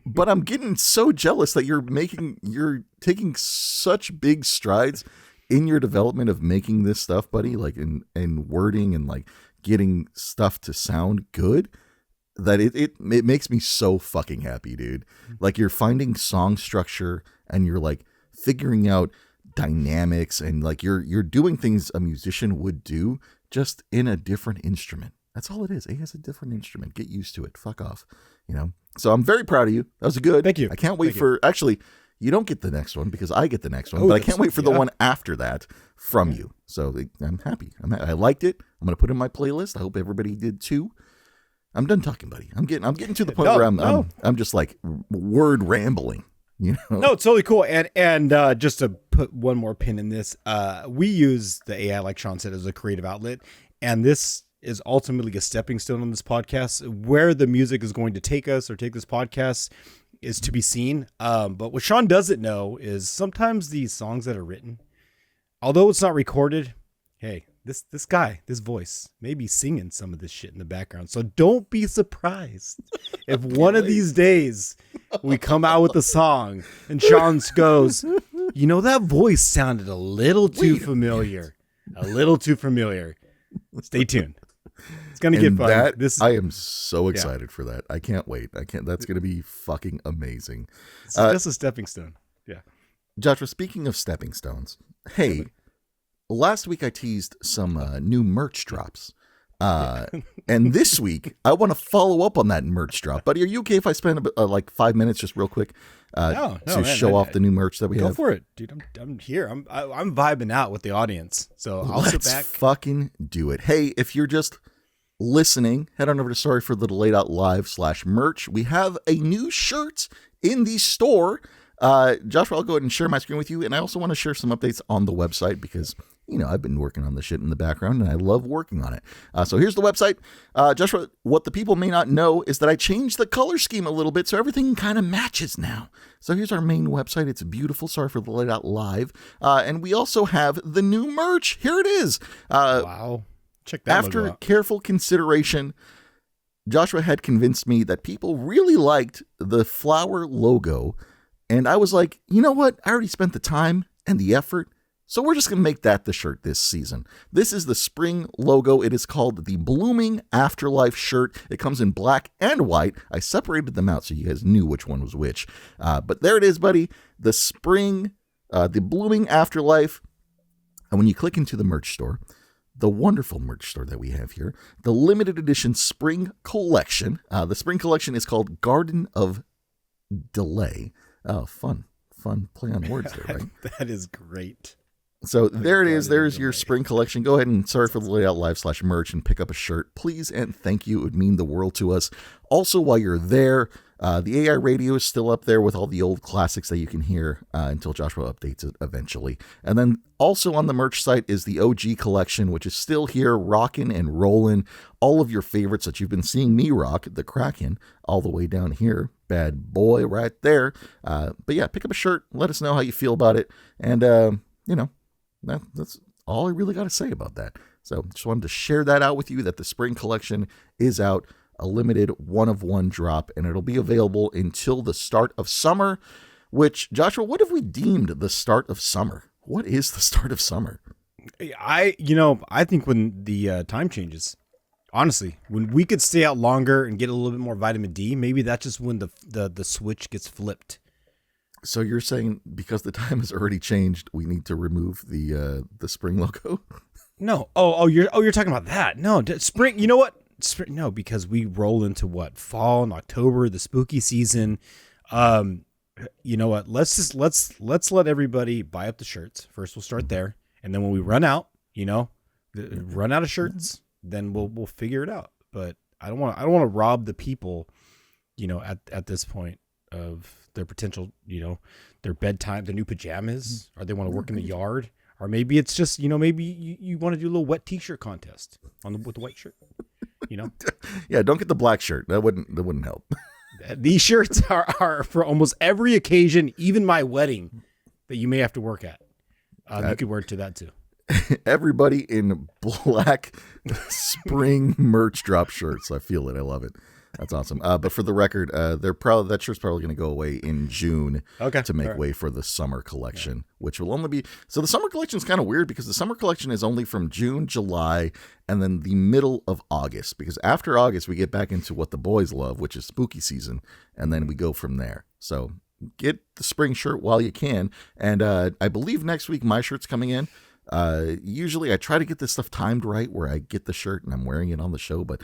But I'm getting so jealous that you're taking such big strides in your development of making this stuff, buddy, like in wording and like getting stuff to sound good, that it makes me so fucking happy, dude. Like, you're finding song structure and you're like figuring out dynamics, and like you're doing things a musician would do, just in a different instrument. That's all it is. It has a different instrument. Get used to it. Fuck off. You know? So I'm very proud of you. That was good. Thank you. I can't wait actually, you don't get the next one because I get the next one, Oh, but I can't wait for the yeah. one after that from you. So I'm happy. I liked it. I'm going to put it in my playlist. I hope everybody did too. I'm done talking, buddy. I'm getting to the point where I'm just like word rambling, you know? No, it's totally cool. And just to put one more pin in this, we use the AI, like Sean said, as a creative outlet. And this is ultimately a stepping stone on this podcast. Where the music is going to take us or take this podcast is to be seen. But what Sean doesn't know is sometimes these songs that are written, although it's not recorded, hey, this guy, this voice, may be singing some of this shit in the background. So don't be surprised if one of these days we come out with a song and Sean goes, you know, that voice sounded a little too familiar. A little too familiar. Stay tuned. It's gonna get fun. I am so excited for that. I can't wait. That's gonna be fucking amazing. It's just a stepping stone. Yeah. Joshua, speaking of stepping stones, hey, last week I teased some new merch drops. And this week I want to follow up on that merch drop. Buddy, are you okay if I spend like 5 minutes just real quick to show off the new merch that we have? Go for it, dude. I'm here. I'm vibing out with the audience. So I'll sit back. Fucking do it. Hey, if you're just listening, head on over to sorryforthedelayed.live/merch. We have a new shirt in the store. Joshua, I'll go ahead and share my screen with you. And I also want to share some updates on the website because, you know, I've been working on the shit in the background and I love working on it. So here's the website. Joshua, what the people may not know is that I changed the color scheme a little bit so everything kind of matches now. So here's our main website. It's beautiful. Sorry for the layout.live. And we also have the new merch. Here it is. Wow. Check that After careful consideration, Joshua had convinced me that people really liked the flower logo. And I was like, you know what? I already spent the time and the effort. So we're just going to make that the shirt this season. This is the spring logo. It is called the Blooming Afterlife shirt. It comes in black and white. I separated them out so you guys knew which one was which. But there it is, buddy. The spring, the Blooming Afterlife. And when you click into the merch store, the wonderful merch store that we have here, the limited edition spring collection. The spring collection is called Garden of Delay. Oh, fun play on words there, right? That is great. So there it is. There's your spring collection. Go ahead and sorry for the layout live/merch and pick up a shirt, please. And thank you. It would mean the world to us. Also, while you're there, the AI radio is still up there with all the old classics that you can hear until Joshua updates it eventually. And then also on the merch site is the OG collection, which is still here, rocking and rolling. All of your favorites that you've been seeing me rock, the Kraken, all the way down here. Bad boy right there. But yeah, pick up a shirt. Let us know how you feel about it. And, you know, that's all I really got to say about that. So just wanted to share that out with you, that the spring collection is out, a limited 1-of-1 drop, and it'll be available until the start of summer, which, Joshua, what have we deemed the start of summer? What is the start of summer? I think when the time changes, honestly, when we could stay out longer and get a little bit more vitamin D, maybe that's just when the switch gets flipped. So you're saying because the time has already changed, we need to remove the spring logo? No. You're talking about that. No, spring. You know what? Spring, no, because we roll into what? Fall and October, the spooky season. You know what? Let's let everybody buy up the shirts. First, we'll start there. And then when we run out, run out of shirts, then we'll figure it out. But I don't want to rob the people, at this point of their potential, their bedtime, their new pajamas, or they want to work in the yard, or maybe it's just, maybe you want to do a little wet t-shirt contest with the white shirt, Yeah, don't get the black shirt. That wouldn't help. These shirts are for almost every occasion, even my wedding that you may have to work at. You could wear it to that too. Everybody in black spring merch drop shirts. I feel it. I love it. That's awesome. But for the record, that shirt's probably going to go away in June to make way for the summer collection, which will only be. So the summer collection is kind of weird because the summer collection is only from June, July, and then the middle of August. Because after August, we get back into what the boys love, which is spooky season, and then we go from there. So get the spring shirt while you can. And I believe next week my shirt's coming in. Usually I try to get this stuff timed right where I get the shirt and I'm wearing it on the show, but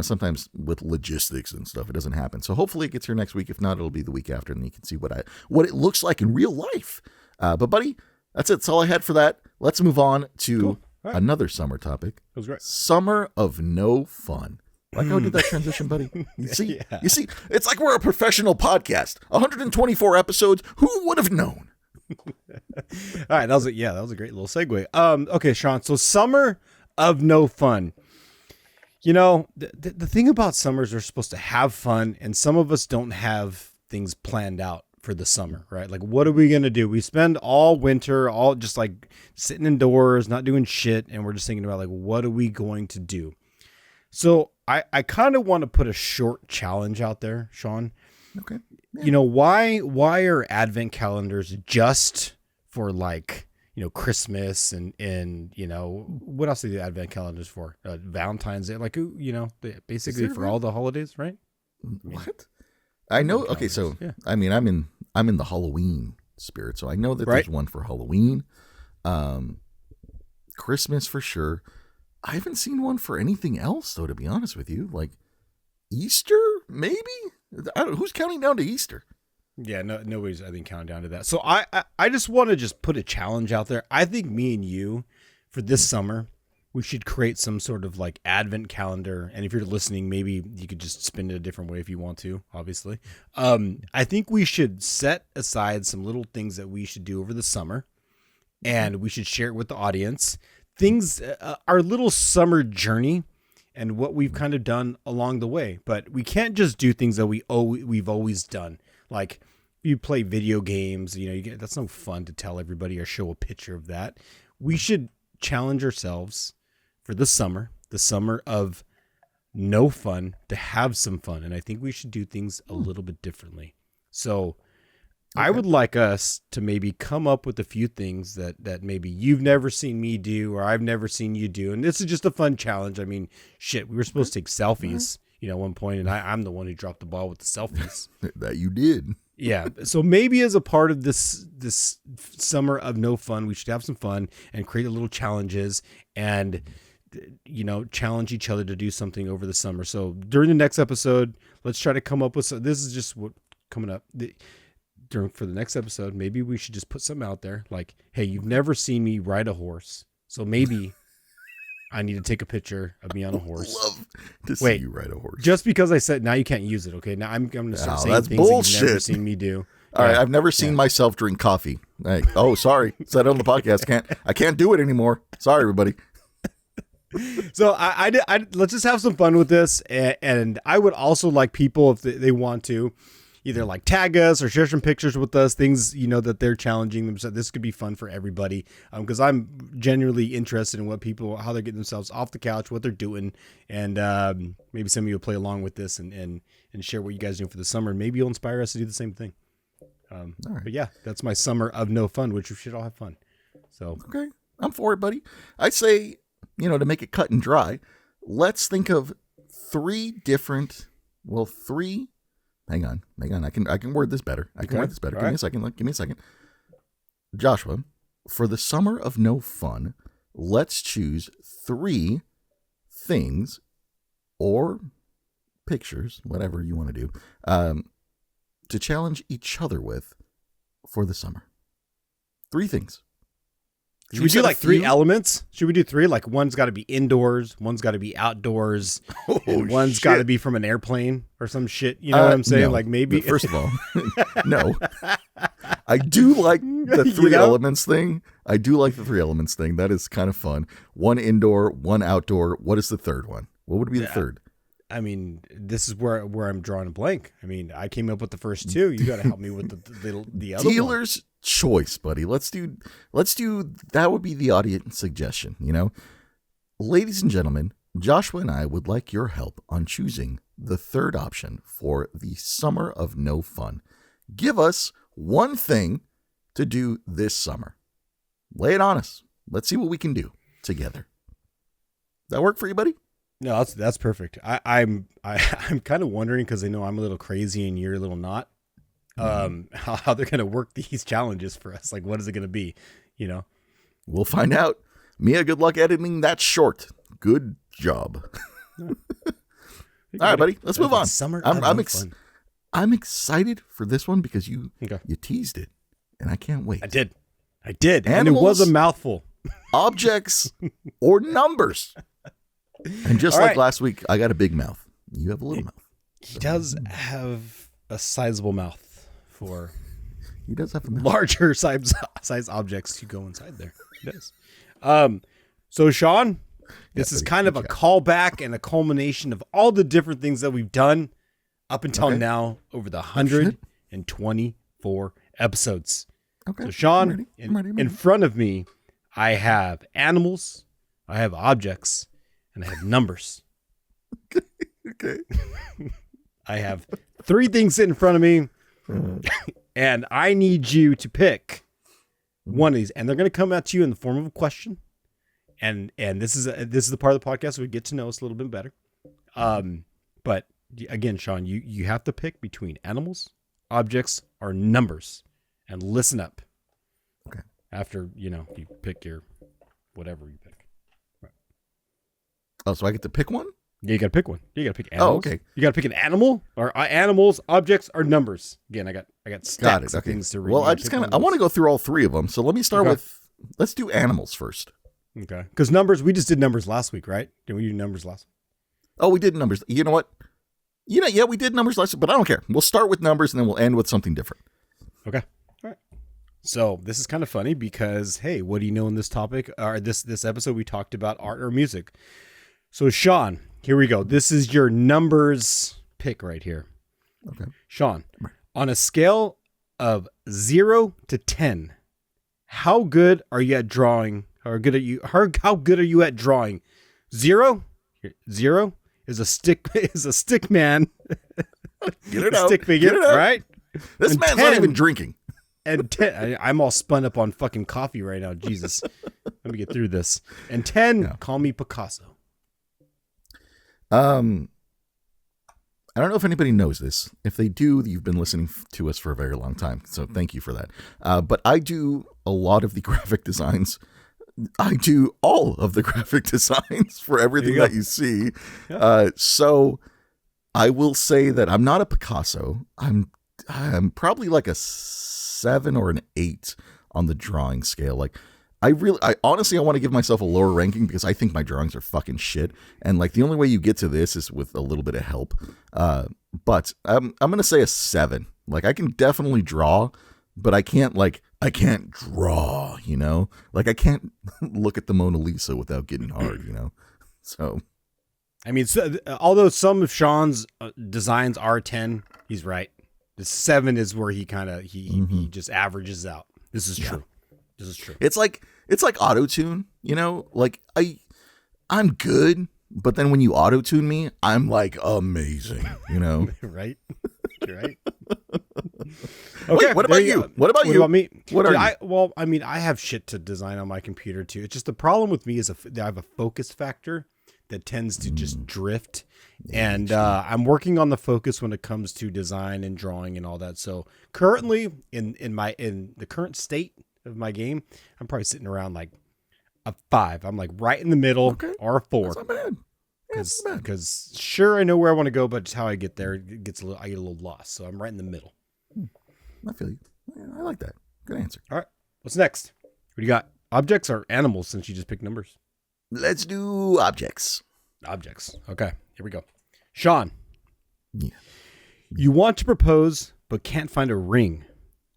sometimes with logistics and stuff, it doesn't happen. So hopefully it gets here next week. If not, it'll be the week after and you can see what it looks like in real life. But buddy, that's it. That's all I had for that. Let's move on to another summer topic. That was great. Summer of no fun. Like how I did that transition, buddy. You see, it's like we're a professional podcast. 124 episodes. Who would have known? All right, that was a great little segue. Okay, Sean. So summer of no fun. The thing about summers, they're supposed to have fun, and some of us don't have things planned out for the summer, right? Like, what are we gonna do? We spend all winter all just like sitting indoors, not doing shit, and we're just thinking about like, what are we going to do? So I kind of want to put a short challenge out there, Sean. Okay. Yeah. Why are advent calendars just for like, Christmas and what else are the advent calendars for? Valentine's Day, like, basically for all the holidays, right? What? I know. Okay. So, yeah. I mean, I'm in the Halloween spirit. So I know that there's one for Halloween, Christmas for sure. I haven't seen one for anything else though, to be honest with you, like Easter, maybe. Who's counting down to Easter? Yeah, nobody's, I think, counting down to that. So I just want to just put a challenge out there. I think me and you, for this summer, we should create some sort of like advent calendar. And if you're listening, maybe you could just spin it a different way if you want to, obviously. I think we should set aside some little things that we should do over the summer, and we should share it with the audience. Things, our little summer journey, and what we've kind of done along the way. But we can't just do things that we've always done. Like you play video games, that's no fun to tell everybody or show a picture of that. We should challenge ourselves for the summer of no fun, to have some fun. And I think we should do things a little bit differently. So I would like us to maybe come up with a few things that maybe you've never seen me do, or I've never seen you do. And this is just a fun challenge. I mean, shit, we were supposed to take selfies, at one point, and I'm the one who dropped the ball with the selfies. That you did. Yeah. So maybe as a part of this summer of no fun, we should have some fun and create a little challenges and, challenge each other to do something over the summer. So during the next episode, let's try to come up with this is just what coming up. For the next episode, maybe we should just put something out there like, hey, you've never seen me ride a horse, so maybe I need to take a picture of me on a horse. Love to see you ride a horse. Just because I said now you can't use it, okay? Now I'm going to start saying that's things bullshit. that you've never seen me do. All right, I've never seen myself drink coffee. Like, sorry, said it on the podcast. I can't do it anymore. Sorry, everybody. So I let's just have some fun with this, and I would also like people, if they want to, either like tag us or share some pictures with us, things, that they're challenging themselves. This could be fun for everybody. Cause I'm genuinely interested in how they're getting themselves off the couch, what they're doing. And, maybe some of you will play along with this and share what you guys are doing for the summer. Maybe you'll inspire us to do the same thing. All right. But yeah, that's my summer of no fun, which we should all have fun. So, okay. I'm for it, buddy. I say, to make it cut and dry, let's think of three. Hang on. I can word this better. Word this better. Give me a second. Joshua, for the summer of no fun, let's choose 3 things or pictures, whatever you want to do, to challenge each other with for the summer. 3 things. Should we do like 3 elements? Should we do 3? Like one's got to be indoors, one's got to be outdoors, and one's got to be from an airplane or some shit. You know what I'm saying? No. Like maybe. First of all, no. I do like the 3 elements thing. I do like the 3 elements thing. That is kind of fun. 1 indoor, 1 outdoor. What is the third one? What would be the third? I mean, this is where I'm drawing a blank. I mean, I came up with the first 2. You got to help me with the other Dealer's one. choice, buddy. Let's do that would be the audience suggestion, you know. Ladies and gentlemen, Joshua and I would like your help on choosing the third option for the summer of no fun. Give us one thing to do this summer. Lay it on us. Let's see what we can do together. Does that work for you, buddy? No, that's perfect. I'm kind of wondering, because I know I'm a little crazy and you're a little not. How they're gonna work these challenges for us. Like, what is it gonna be? You know, we'll find out. Mia, good luck editing that short. Good job. All right, buddy. Let's move on. Summer. I'm excited for this one because you teased it, and I can't wait. I did, Animals, and it was a mouthful. Objects or numbers. And just like last week, I got a big mouth. You have a little mouth. He does have a sizable mouth for. He does have a mouth. Larger size objects to go inside there. He does. So Sean, this is kind of a callback and a culmination of all the different things that we've done up until now over the 124 episodes. Okay. So Sean, I'm ready. in front of me, I have animals, I have objects, and I have numbers. Okay. I have 3 things sitting in front of me, and I need you to pick one of these, and they're going to come at you in the form of a question. And this is the part of the podcast where we get to know us a little bit better. But again, Sean, you have to pick between animals, objects, or numbers, and listen up. Okay. After you pick your whatever you pick. Right. Oh, so I get to pick one? Yeah, you got to pick one. You got to pick animals. Oh, okay. You got to pick an animal, or animals, objects, or numbers. Again, I got stacks of things to read. Well, I want to go through all 3 of them. So let me start with. Let's do animals first. Okay. Because numbers, we just did numbers last week, right? Did we do numbers last week? Oh, we did numbers. You know what? Yeah, we did numbers last week, but I don't care. We'll start with numbers and then we'll end with something different. Okay. All right. So this is kind of funny because, hey, what do you know in this topic? Or this episode, we talked about art or music. So Sean, here we go. This is your numbers pick right here. Okay. Sean, on a scale of 0 to 10, how good are you at drawing? How good are you at drawing? 0 is a stick man. Get it out. Stick figure, right? This man's not even drinking. And 10, I'm all spun up on fucking coffee right now. Jesus. Let me get through this. And 10, call me Picasso. I don't know if anybody knows this. If they do, you've been listening to us for a very long time. So thank you for that. But I do a lot of the graphic designs. I do all of the graphic designs for everything that you see. Yeah. So I will say that I'm not a Picasso. I'm probably like a 7 or an 8 on the drawing scale. Like I honestly want to give myself a lower ranking because I think my drawings are fucking shit. And like the only way you get to this is with a little bit of help. But I'm going to say a 7. Like I can definitely draw, but I can't draw, you know, like I can't look at the Mona Lisa without getting hard, you know? So, I mean, although some of Sean's designs are 10, he's right. The 7 is where he just averages out. This is true. This is true. It's like auto-tune, you know, like I'm good, but then when you auto-tune me, I'm like amazing, you know? Right. Right. Okay, wait, what about you? What about me? What are you? Well, I mean, I have shit to design on my computer too. It's just the problem with me is I have a focus factor that tends to just drift. And I'm working on the focus when it comes to design and drawing and all that. So currently in the current state of my game, I'm probably sitting around like a 5. I'm like right in the middle, or a 4. That's not bad. Because sure, I know where I want to go, but just how I get there, I get a little lost. So I'm right in the middle. I feel you. I like that. Good answer. All right. What's next? What do you got? Objects are animals since you just picked numbers. Let's do objects. Objects. Okay, here we go. Sean, Yeah. you want to propose but can't find a ring.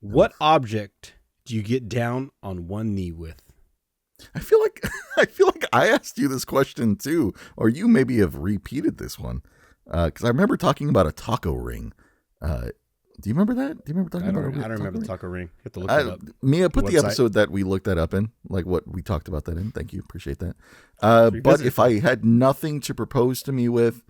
What object do you get down on one knee with? I feel like I asked you this question too, or you maybe have repeated this one. Because I remember talking about a taco ring. Do you remember that? Do you remember talking about I don't remember the ring? taco ring. You have to look it up. Mia, put the Website. episode that we looked that up in, like what we talked about that in. Thank you. Appreciate that. But if I had nothing to propose to me with,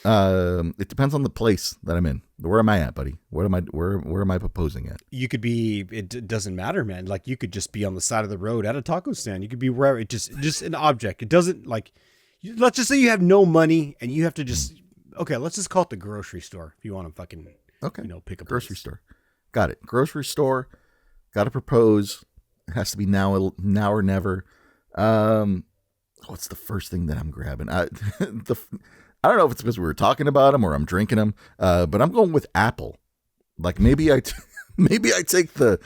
it depends on the place that I'm in. Where am I at, buddy? Where am I proposing at? You could be, it doesn't matter, man. Like you could just be on the side of the road at a taco stand. You could be wherever. It just an object. It doesn't like, let's just say you have no money and you have to just, okay, let's just call it the grocery store. If you want to fucking, Okay. Pick a Grocery place. store. Got it. Grocery store. Got to propose. It has to be now or never. What's the first thing that I'm grabbing? I don't know if it's because we were talking about them or I'm drinking them, but I'm going with apple. Like maybe I take the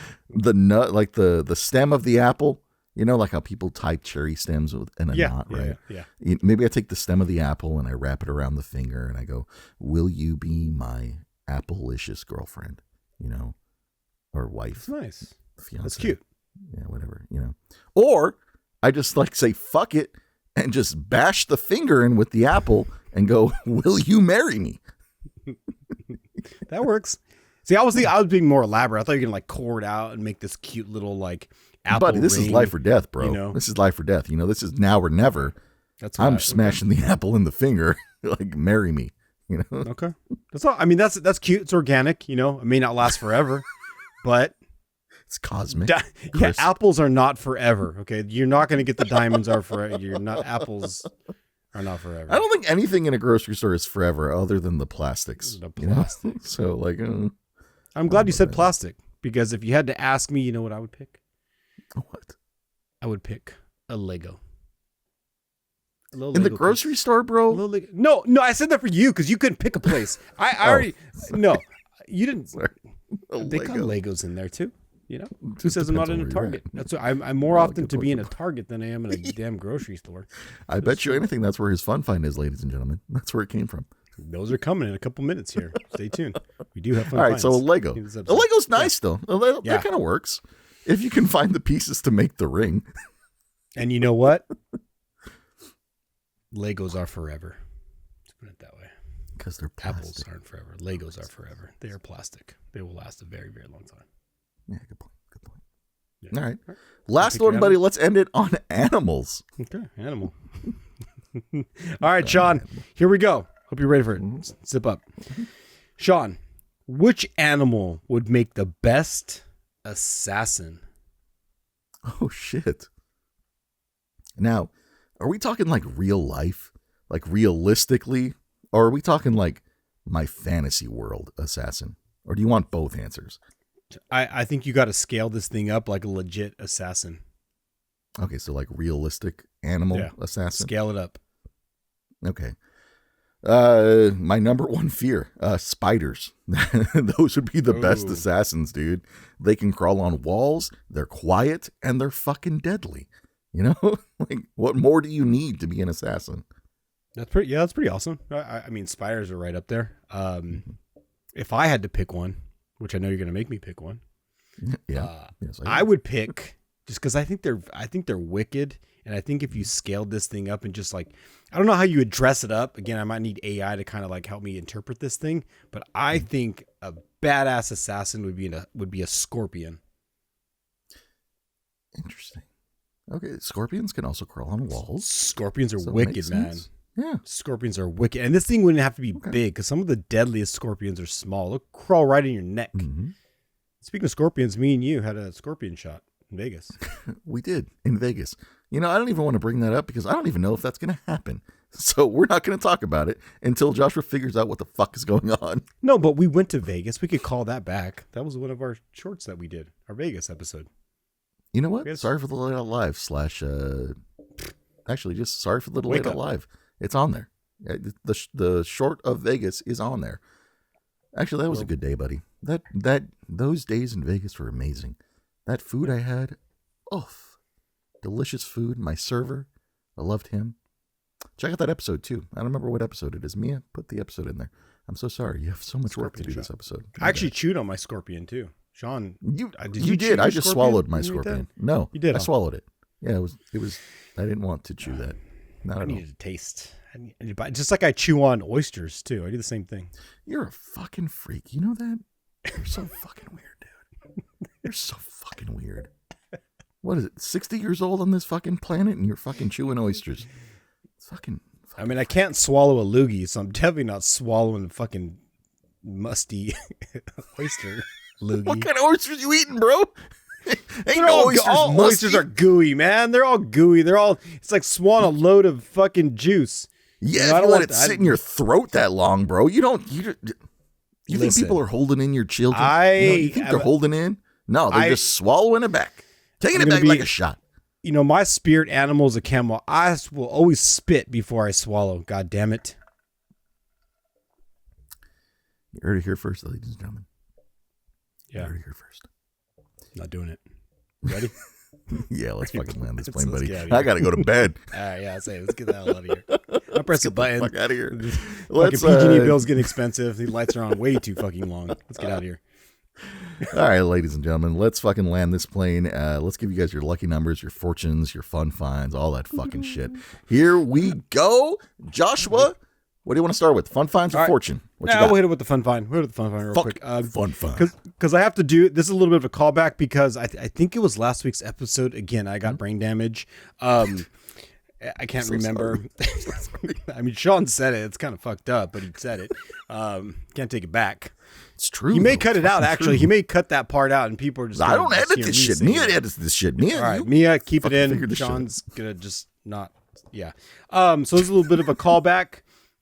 nut, like the stem of the apple. Like how people tie cherry stems in a knot, right? Yeah. Maybe I take the stem of the apple and I wrap it around the finger and I go, "Will you be my apple-licious girlfriend?" Or wife. That's nice. Fiance. That's cute. Yeah, whatever. Or I just like say fuck it and just bash the finger in with the apple and go, "Will you marry me?" That works. See, I was being more elaborate. I thought you were gonna like core it out and make this cute little like apple. Buddy, this ring, is life or death, bro. you know? This is life or death. This is now or never. That's what I'm smashing the apple in the finger. Like, marry me. Okay. That's all. I mean, that's cute. It's organic. It may not last forever, but It's cosmic. yeah, Chris. apples are not forever. Okay, you're not going to get the diamonds are forever. Apples are not forever. I don't think anything in a grocery store is forever other than the plastics. The plastics. So, like, I'm glad you said plastic because if you had to ask me, you know what I would pick? what? I would pick a Lego. A little In the Lego grocery piece. store, A bro? little Lego. No, I said that for you because you couldn't pick a place. I already no, you didn't. Sorry. A They got Lego. Legos in there too. Who Just says I'm not depends in on a where you're Target? at. That's what I'm more often good to be in point. a Target than I am in a damn grocery store. I bet you anything that's where his fun find is, ladies and gentlemen. That's where it came from. Those are coming in a couple minutes here. Stay tuned. We do have fun. All right, so a finds Lego. in this A episode. Lego's nice, though. Yeah. That kind of works. If you can find the pieces to make the ring. And you know what? Legos are forever. Let's put it that way. Because they're Apples plastic. aren't forever. Legos are forever. They are plastic. They will last a very, very long time. Yeah, good point. Good point. Yeah. All right. Pick Last your one, buddy. Let's end it on animals. Okay, animal. All right, Sean, here we go. Hope you're ready for it. Zip up. Sean, which animal would make the best assassin? Oh, shit. Now, are we talking like real life? Like realistically? Or are we talking like my fantasy world assassin? Or do you want both answers? I think you got to scale this thing up like a legit assassin. Okay, so like realistic animal Yeah. assassin. Scale it up. Okay. My number one fear, spiders. Those would be the best Ooh. assassins, dude. They can crawl on walls, they're quiet, and they're fucking deadly. Like, what more do you need to be an assassin? That's pretty awesome. I mean, spiders are right up there. If I had to pick one, which I know you're going to make me pick one, Yeah. Yes, I would pick just because I think they're wicked, and I think if you scaled this thing up and just like, I don't know how you would dress it up. Again, I might need AI to kind of like help me interpret this thing, but I think a badass assassin would be a scorpion. Interesting. Okay, scorpions can also crawl on walls. Scorpions are So it wicked, makes man. sense. Yeah. Scorpions are wicked, and this thing wouldn't have to be big because some of the deadliest scorpions are small. They'll crawl right in your neck. Mm-hmm. Speaking of scorpions, me and you had a scorpion shot in Vegas. We did in Vegas. I don't even want to bring that up because I don't even know if that's going to happen. So we're not going to talk about it until Joshua figures out what the fuck is going on. No, but we went to Vegas. We could call that back. That was one of our shorts that we did, our Vegas episode. You know what? Yes. Sorry for the Late Out Live actually just Sorry for the Wake Late Out Up. Live. It's on there. The short of Vegas is on there. Actually, that was a good day, buddy. Those days in Vegas were amazing. That food I had, delicious food. My server, I loved him. Check out that episode too. I don't remember what episode it is. Mia, put the episode in there. I'm so sorry. You have so much work to do this episode. I actually chewed on my scorpion too. Sean, you you did. I just scorpion? swallowed my You ate scorpion. that? No, You did, I huh? swallowed it. Yeah, it was. I didn't want to chew that. Not I at all. needed a taste. Just like I chew on oysters too. I do the same thing. You're a fucking freak. You know that? You're so fucking weird, dude. You're so fucking weird. What is it? 60 years old on this fucking planet, and you're fucking chewing oysters. It's fucking. I mean, I can't swallow a loogie, so I'm definitely not swallowing a fucking musty oyster loogie. What kind of oysters you eating, bro? Ain't They're no all, oysters. all musty. oysters are gooey, man. They're all gooey. It's like swallowing a load of fucking juice. Yeah, I if don't you let want it that. sit in your throat that long, bro, you think Listen, people are holding in your children? You think they're holding in? No, they're just swallowing it back. Taking I'm it gonna back like be- a shot. You know, my spirit animal is a camel. I will always spit before I swallow. God damn it. You heard it here first, ladies and gentlemen. You Yeah, heard it here first. not doing it. Ready? Yeah, let's fucking land this Let's plane, buddy. get out of here. I gotta go to bed. All right, yeah, let's get the hell out of here. I press the button. Fuck out of here. Fucking Let's, PG&E bills getting expensive. The lights are on way too fucking long. Let's get out of here. All right, ladies and gentlemen, let's fucking land this plane. Let's give you guys your lucky numbers, your fortunes, your fun finds, all that fucking shit. Here we go. Joshua, what do you want to start with? Fun finds or All right. fortune? What you We'll got? hit it with the fun find. We'll hit it with the fun find real Fuck quick. fun find. Because I have to do this is a little bit of a callback because I think it was last week's episode. Again, I got brain damage. I can't remember. I mean, Sean said it. It's kind of fucked up, but he said it. Can't take it back. It's true. He may though. cut it It's out. fucking Actually, true. he may cut that part out, and people are just. I gonna don't just edit hear this me shit. saying Mia it. edits this shit. Mia, All right, you Mia, keep it fucking in. figured this shit out. Sean's gonna just not. Yeah. So this is a little bit of a callback.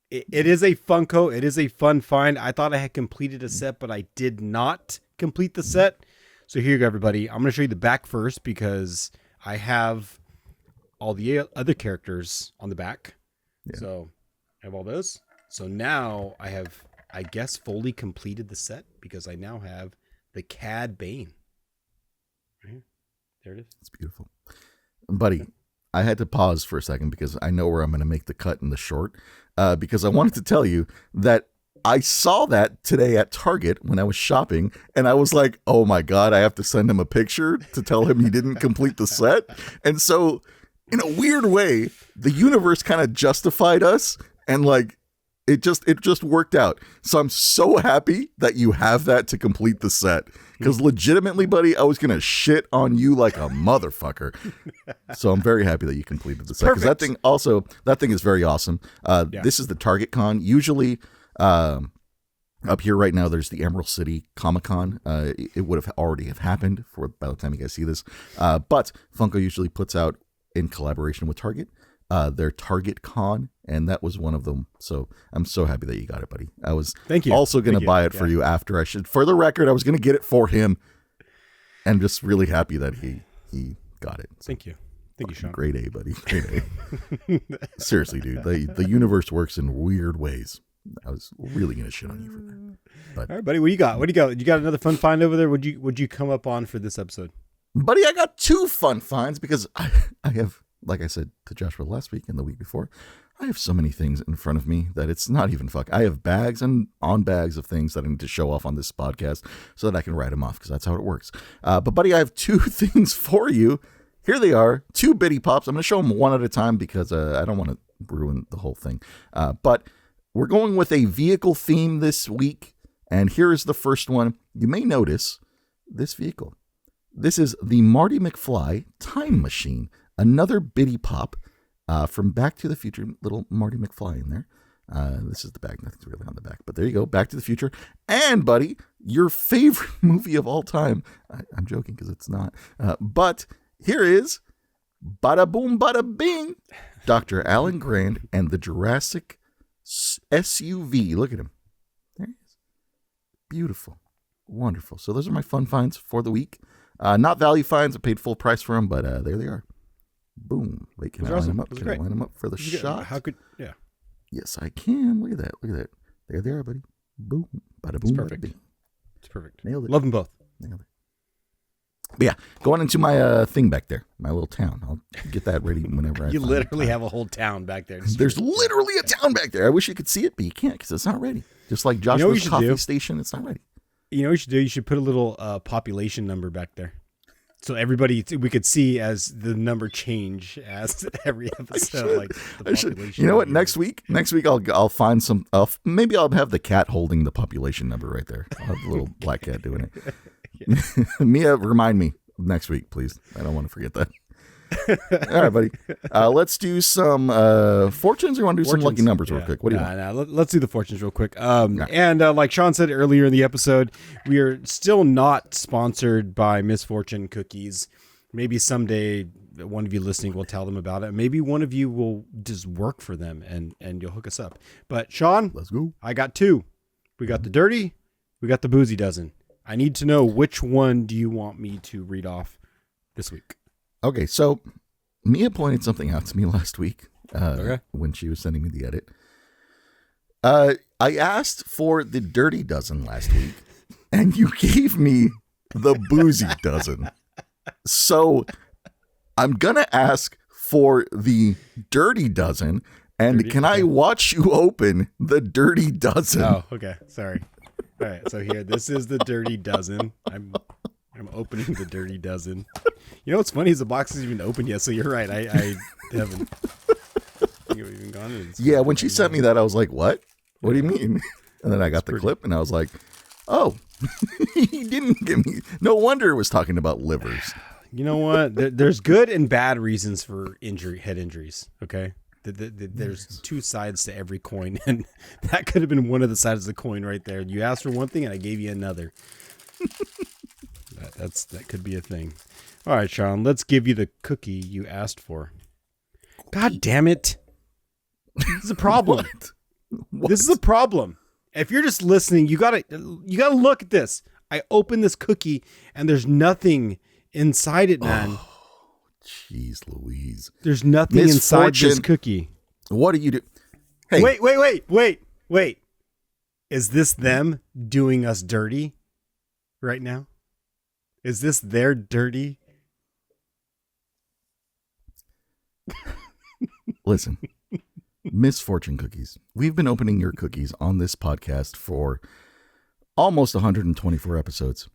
It is a Funko. It is a fun find. I thought I had completed a set, but I did not complete the set. So here you go, everybody. I'm going to show you the back first because I have all the other characters on the back. Yeah. So I have all those. So now I have, I guess, fully completed the set because I now have the Cad Bane. Right here. There it is. It's beautiful. Buddy, I had to pause for a second because I know where I'm going to make the cut in the short because I wanted to tell you that I saw that today at Target when I was shopping, and I was like, oh my God, I have to send him a picture to tell him he didn't complete the set. And so, in a weird way, the universe kind of justified us, and like, it just worked out. So I'm so happy that you have that to complete the set. Because legitimately, buddy, I was going to shit on you like a motherfucker. So I'm very happy that you completed the set. Because that thing is very awesome. This is the Target Con. Usually, up here right now, there's the Emerald City Comic Con. It would have already have happened by the time you guys see this. But Funko usually puts out, in collaboration with Target, their Target Con, and that was one of them. So I'm so happy that you got it, buddy. I was Thank you. also going Thank to you. buy it for you after I should. For the record, I was going to get it for him, and just really happy that he got it. So, Thank you. Thank you, Sean. Grade A, buddy. Grade A. Seriously, dude. The universe works in weird ways. I was really going to shit on you for that. But All right, buddy. What do you got? You got another fun find over there? Would you come up on for this episode? buddy, I got two fun finds because I have, like I said to Joshua last week and the week before, I have so many things in front of me that it's not even fuck. I have bags and on bags of things that I need to show off on this podcast so that I can write them off because that's how it works. But buddy, I have two things for you. Here they are, two bitty pops. I'm going to show them one at a time because I don't want to ruin the whole thing. But we're going with a vehicle theme this week. And here is the first one. You may notice this vehicle. This is the Marty McFly Time Machine. Another bitty pop from Back to the Future. Little Marty McFly in there. This is the back. Nothing's really on the back. But there you go. Back to the Future. And, buddy, your favorite movie of all time. I'm joking because it's not. But here is Bada Boom Bada Bing. Dr. Alan Grant and the Jurassic SUV. Look at him. There he is. Beautiful. Wonderful. So those are my fun finds for the week. Not value finds. I paid full price for them, but there they are. Boom. Wait, can I line them up? Can I line them up for the shot? Yeah. Yes, I can. Look at that. Look at that. There they are, buddy. Boom. Bada boom. It's perfect. Bada bing. It's perfect. Nailed it. Love them both. Nailed it. But yeah, going into my thing back there, my little town. I'll get that ready whenever I You find literally time. have a whole town back there. There's literally a town back there. I wish you could see it, but you can't because it's not ready. Just like what you Joshua's should coffee do? station, it's not ready. You know what you should do? You should put a little population number back there. So everybody, we could see as the number change as every episode. Like the I should. population You know what? number. Next week I'll find some. Maybe I'll have the cat holding the population number right there. I'll have the little black cat doing it. Mia, remind me next week, please. I don't want to forget that. All right, buddy. Let's do some fortunes. Or want to do some lucky numbers real quick? What do you want? Let's do the fortunes real quick. And like Sean said earlier in the episode, we are still not sponsored by Misfortune Cookies. Maybe someday one of you listening will tell them about it. Maybe one of you will just work for them and you'll hook us up. But Sean, Let's go. I got two. We got the dirty, we got the boozy dozen. I need to know which one do you want me to read off this week? Okay, so Mia pointed something out to me last week Okay. when she was sending me the edit. I asked for the dirty dozen last week, and you gave me the boozy dozen. So I'm going to ask for the dirty dozen, and can I watch you open the dirty dozen? Oh, okay. Sorry. All right. So here, this is the dirty dozen. I'm opening the dirty dozen. You know what's funny is the box isn't even open yet. So you're right. I haven't. You've even gone in. Yeah, when she sent me that, I was like, what? What do you mean? And then I got the clip, and I was like, oh, he didn't give me. No wonder it was talking about livers. You know what? There's good and bad reasons for head injuries. Okay. There's two sides to every coin, and that could have been one of the sides of the coin right there. You asked for one thing, and I gave you another. That could be a thing. All right, Sean, let's give you the cookie you asked for. God damn it. This is a problem. What? This is a problem. If you're just listening, you gotta look at this. I opened this cookie and there's nothing inside it, man. Jeez Louise. There's nothing inside this cookie. What do you do? Hey, Wait. Is this them doing us dirty right now? Is this their dirty? Listen, Misfortune Cookies. We've been opening your cookies on this podcast for almost 124 episodes.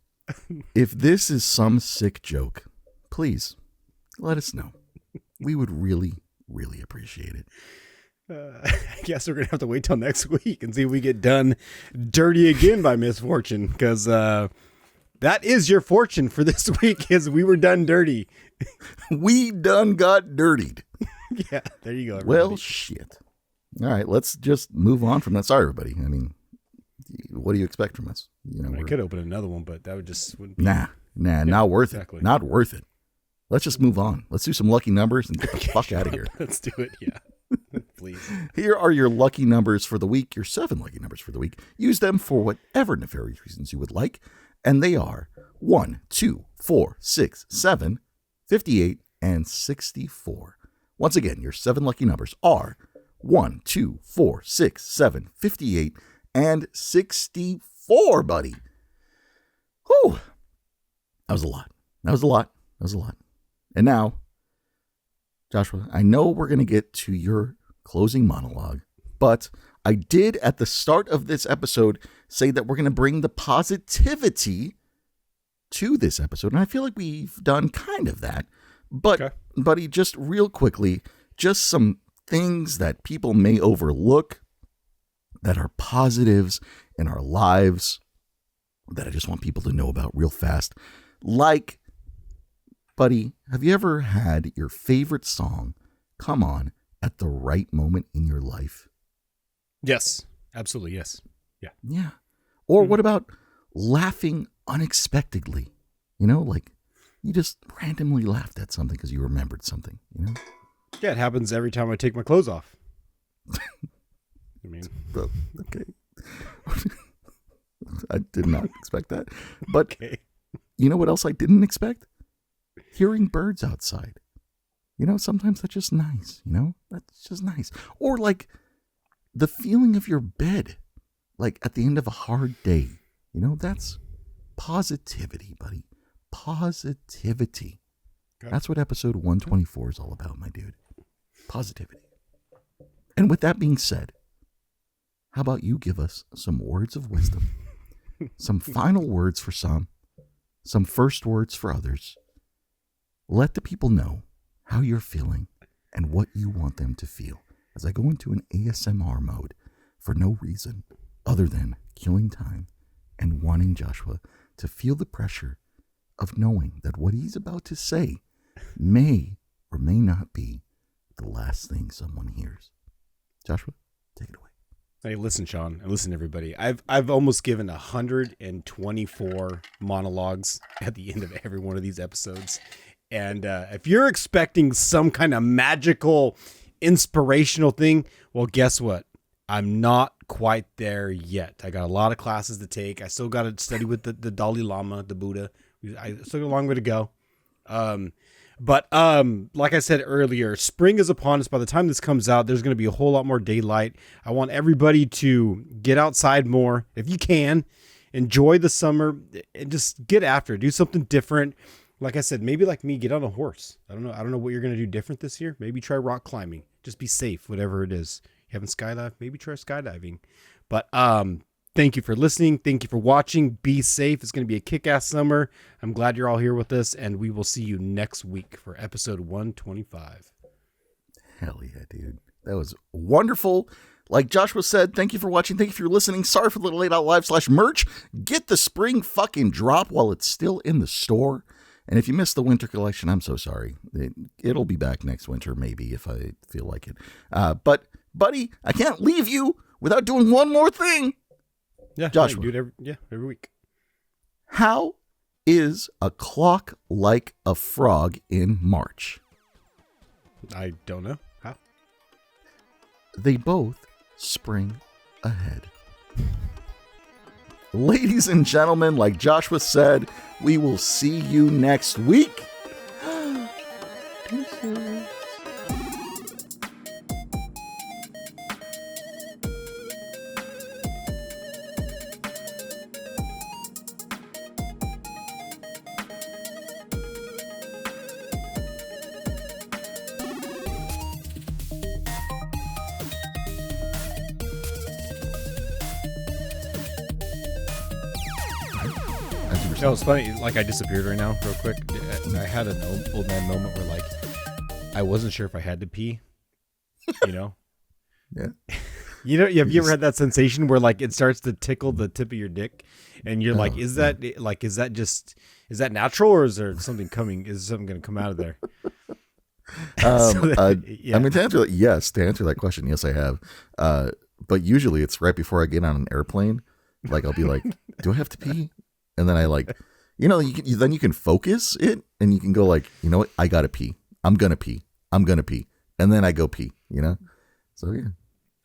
If this is some sick joke, please let us know. We would really, really appreciate it. I guess we're going to have to wait till next week and see if we get done dirty again by Misfortune, because that is your fortune for this week, is we were done dirty. We done got dirtied. Yeah, there you go. Everybody. Well, shit. All right, let's just move on from that. Sorry, everybody. I mean, what do you expect from us? You know, I could open another one, but that wouldn't be. Nah, not worth exactly. it. Not worth it. Let's just move on. Let's do some lucky numbers and get the fuck out of here. Let's do it. Yeah. Please. Here are your lucky numbers for the week, your 7 lucky numbers for the week. Use them for whatever nefarious reasons you would like. And they are 1, 2, 4, 6, 7, 58, and 64. Once again, your 7 lucky numbers are 1, 2, 4, 6, 7, 58, and 64, buddy. Whew. That was a lot. And now, Joshua, I know we're going to get to your closing monologue, but I did at the start of this episode say that we're going to bring the positivity to this episode. And I feel like we've done kind of that. But, okay, buddy, just real quickly, just some things that people may overlook that are positives in our lives that I just want people to know about real fast. Like, buddy, have you ever had your favorite song come on at the right moment in your life? Yes, absolutely. Yes. Yeah. Yeah. Or what about laughing unexpectedly? You know, like you just randomly laughed at something because you remembered something, you know? Yeah, it happens every time I take my clothes off. I mean, okay. I did not expect that. But okay. You know what else I didn't expect? Hearing birds outside. You know, sometimes that's just nice, you know? That's just nice. Or like the feeling of your bed, like at the end of a hard day. You know, that's positivity, buddy. positivity. Okay. That's what episode 124 is all about, my dude. Positivity. And with that being said, how about you give us some words of wisdom, some final words for some first words for others. Let the people know how you're feeling and what you want them to feel as I go into an ASMR mode for no reason other than killing time and wanting Joshua to feel the pressure of knowing that what he's about to say may or may not be the last thing someone hears. Joshua, take it away. Hey, listen, Sean, and listen, everybody. I've almost given 124 monologues at the end of every one of these episodes. And if you're expecting some kind of magical, inspirational thing, well, guess what? I'm not quite there yet. I got a lot of classes to take. I still got to study with the Dalai Lama, the Buddha. I still got a long way to go. But like I said earlier, spring is upon us. By the time this comes out, there's going to be a whole lot more daylight. I want everybody to get outside more. If you can, enjoy the summer and just get after it. Do something different. Like I said, maybe like me, get on a horse. I don't know what you're going to do different this year. Maybe try rock climbing. Just be safe, whatever it is. You haven't skydived, maybe try skydiving. But thank you for listening. Thank you for watching. Be safe. It's going to be a kick-ass summer. I'm glad you're all here with us, and we will see you next week for episode 125. Hell yeah, dude. That was wonderful. Like Joshua said, thank you for watching. Thank you for listening. Sorry for the Late Out Live /merch. Get the spring fucking drop while it's still in the store. And if you missed the winter collection, I'm so sorry. It'll be back next winter, maybe, if I feel like it. But, buddy, I can't leave you without doing one more thing. Yeah, Joshua. do it every week. How is a clock like a frog in March? I don't know. How? They both spring ahead. Ladies and gentlemen, like Joshua said, we will see you next week. No, it's funny. Like, I disappeared right now, real quick. I had an old man moment where, like, I wasn't sure if I had to pee. You know? Yeah. You know, have you ever had that sensation where, like, it starts to tickle the tip of your dick, and you're like, is that natural, or is there something coming? Is something going to come out of there? Yeah. I mean, to answer that question, yes, I have. But usually it's right before I get on an airplane. Like, I'll be like, do I have to pee? And then I then you can focus it, and you can go like, you know what? I gotta pee. I'm gonna pee. And then I go pee, you know? So, yeah.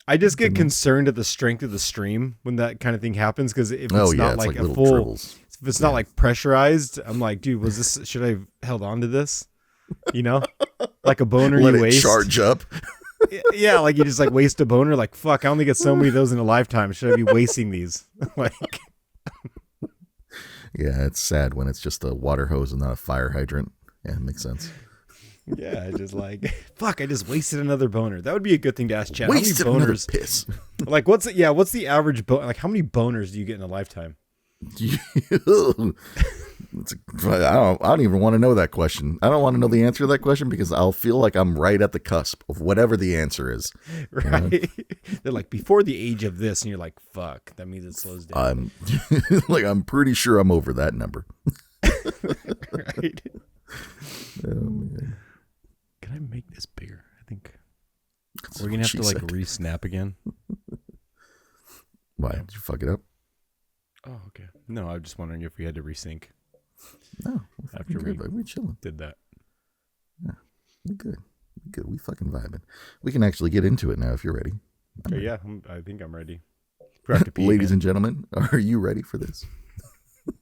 I just get concerned at the strength of the stream when that kind of thing happens. Cause if it's not like a full, dribbles. If it's not like pressurized, I'm like, dude, should I have held on to this? You know, like a boner Let you it waste. Charge up. Yeah. Like you just like waste a boner. Like, fuck, I only get so many of those in a lifetime. Should I be wasting these? Like, yeah, it's sad when it's just a water hose and not a fire hydrant. Yeah, it makes sense. Yeah, just like, fuck, I just wasted another boner. That would be a good thing to ask Chad. Wasted how many another boners? Piss. Like, what's the average like, how many boners do you get in a lifetime? I don't even want to know that question. I don't want to know the answer to that question because I'll feel like I'm right at the cusp of whatever the answer is. Right? You know? They're like, before the age of this, and you're like, fuck, that means it slows down. I'm pretty sure I'm over that number. Right? Oh, man. Can I make this bigger? I think we're gonna have to like re-snap again. Why? Did you fuck it up? Oh, okay. No, I'm just wondering if we had to resync. No, after we chilling. Did that. Yeah, we good. We fucking vibing. We can actually get into it now if you're ready. Okay, yeah, I think I'm ready. Ladies and gentlemen, are you ready for this?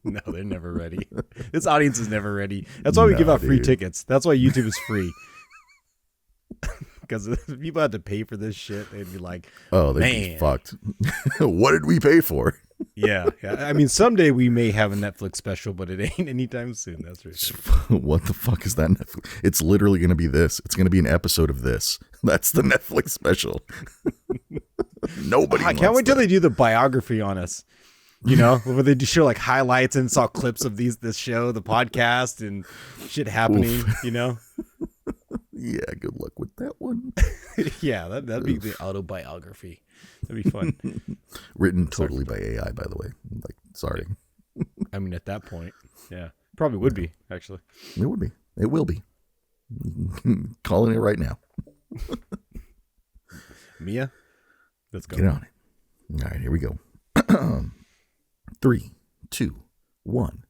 No, they're never ready. This audience is never ready. That's why we give out free tickets. That's why YouTube is free. because if people had to pay for this shit, they'd be like, oh, they'd be fucked. What did we pay for? yeah. I mean, someday we may have a Netflix special, but it ain't anytime soon. That's for sure. What the fuck is that Netflix? It's literally going to be this. It's going to be an episode of this. That's the Netflix special. Nobody I can't wait till they do the biography on us. You know, where they do show like highlights and saw clips of this show, the podcast, and shit happening. Oof. You know, Yeah, good luck with that one. yeah, that'd be the autobiography. That'd be fun. Written totally by AI, by the way. Like, sorry. I mean, at that point, yeah, probably would be actually. It would be. It will be. Calling it right now. Mia, let's go. Get on it. All right, here we go. 3, 2, 1.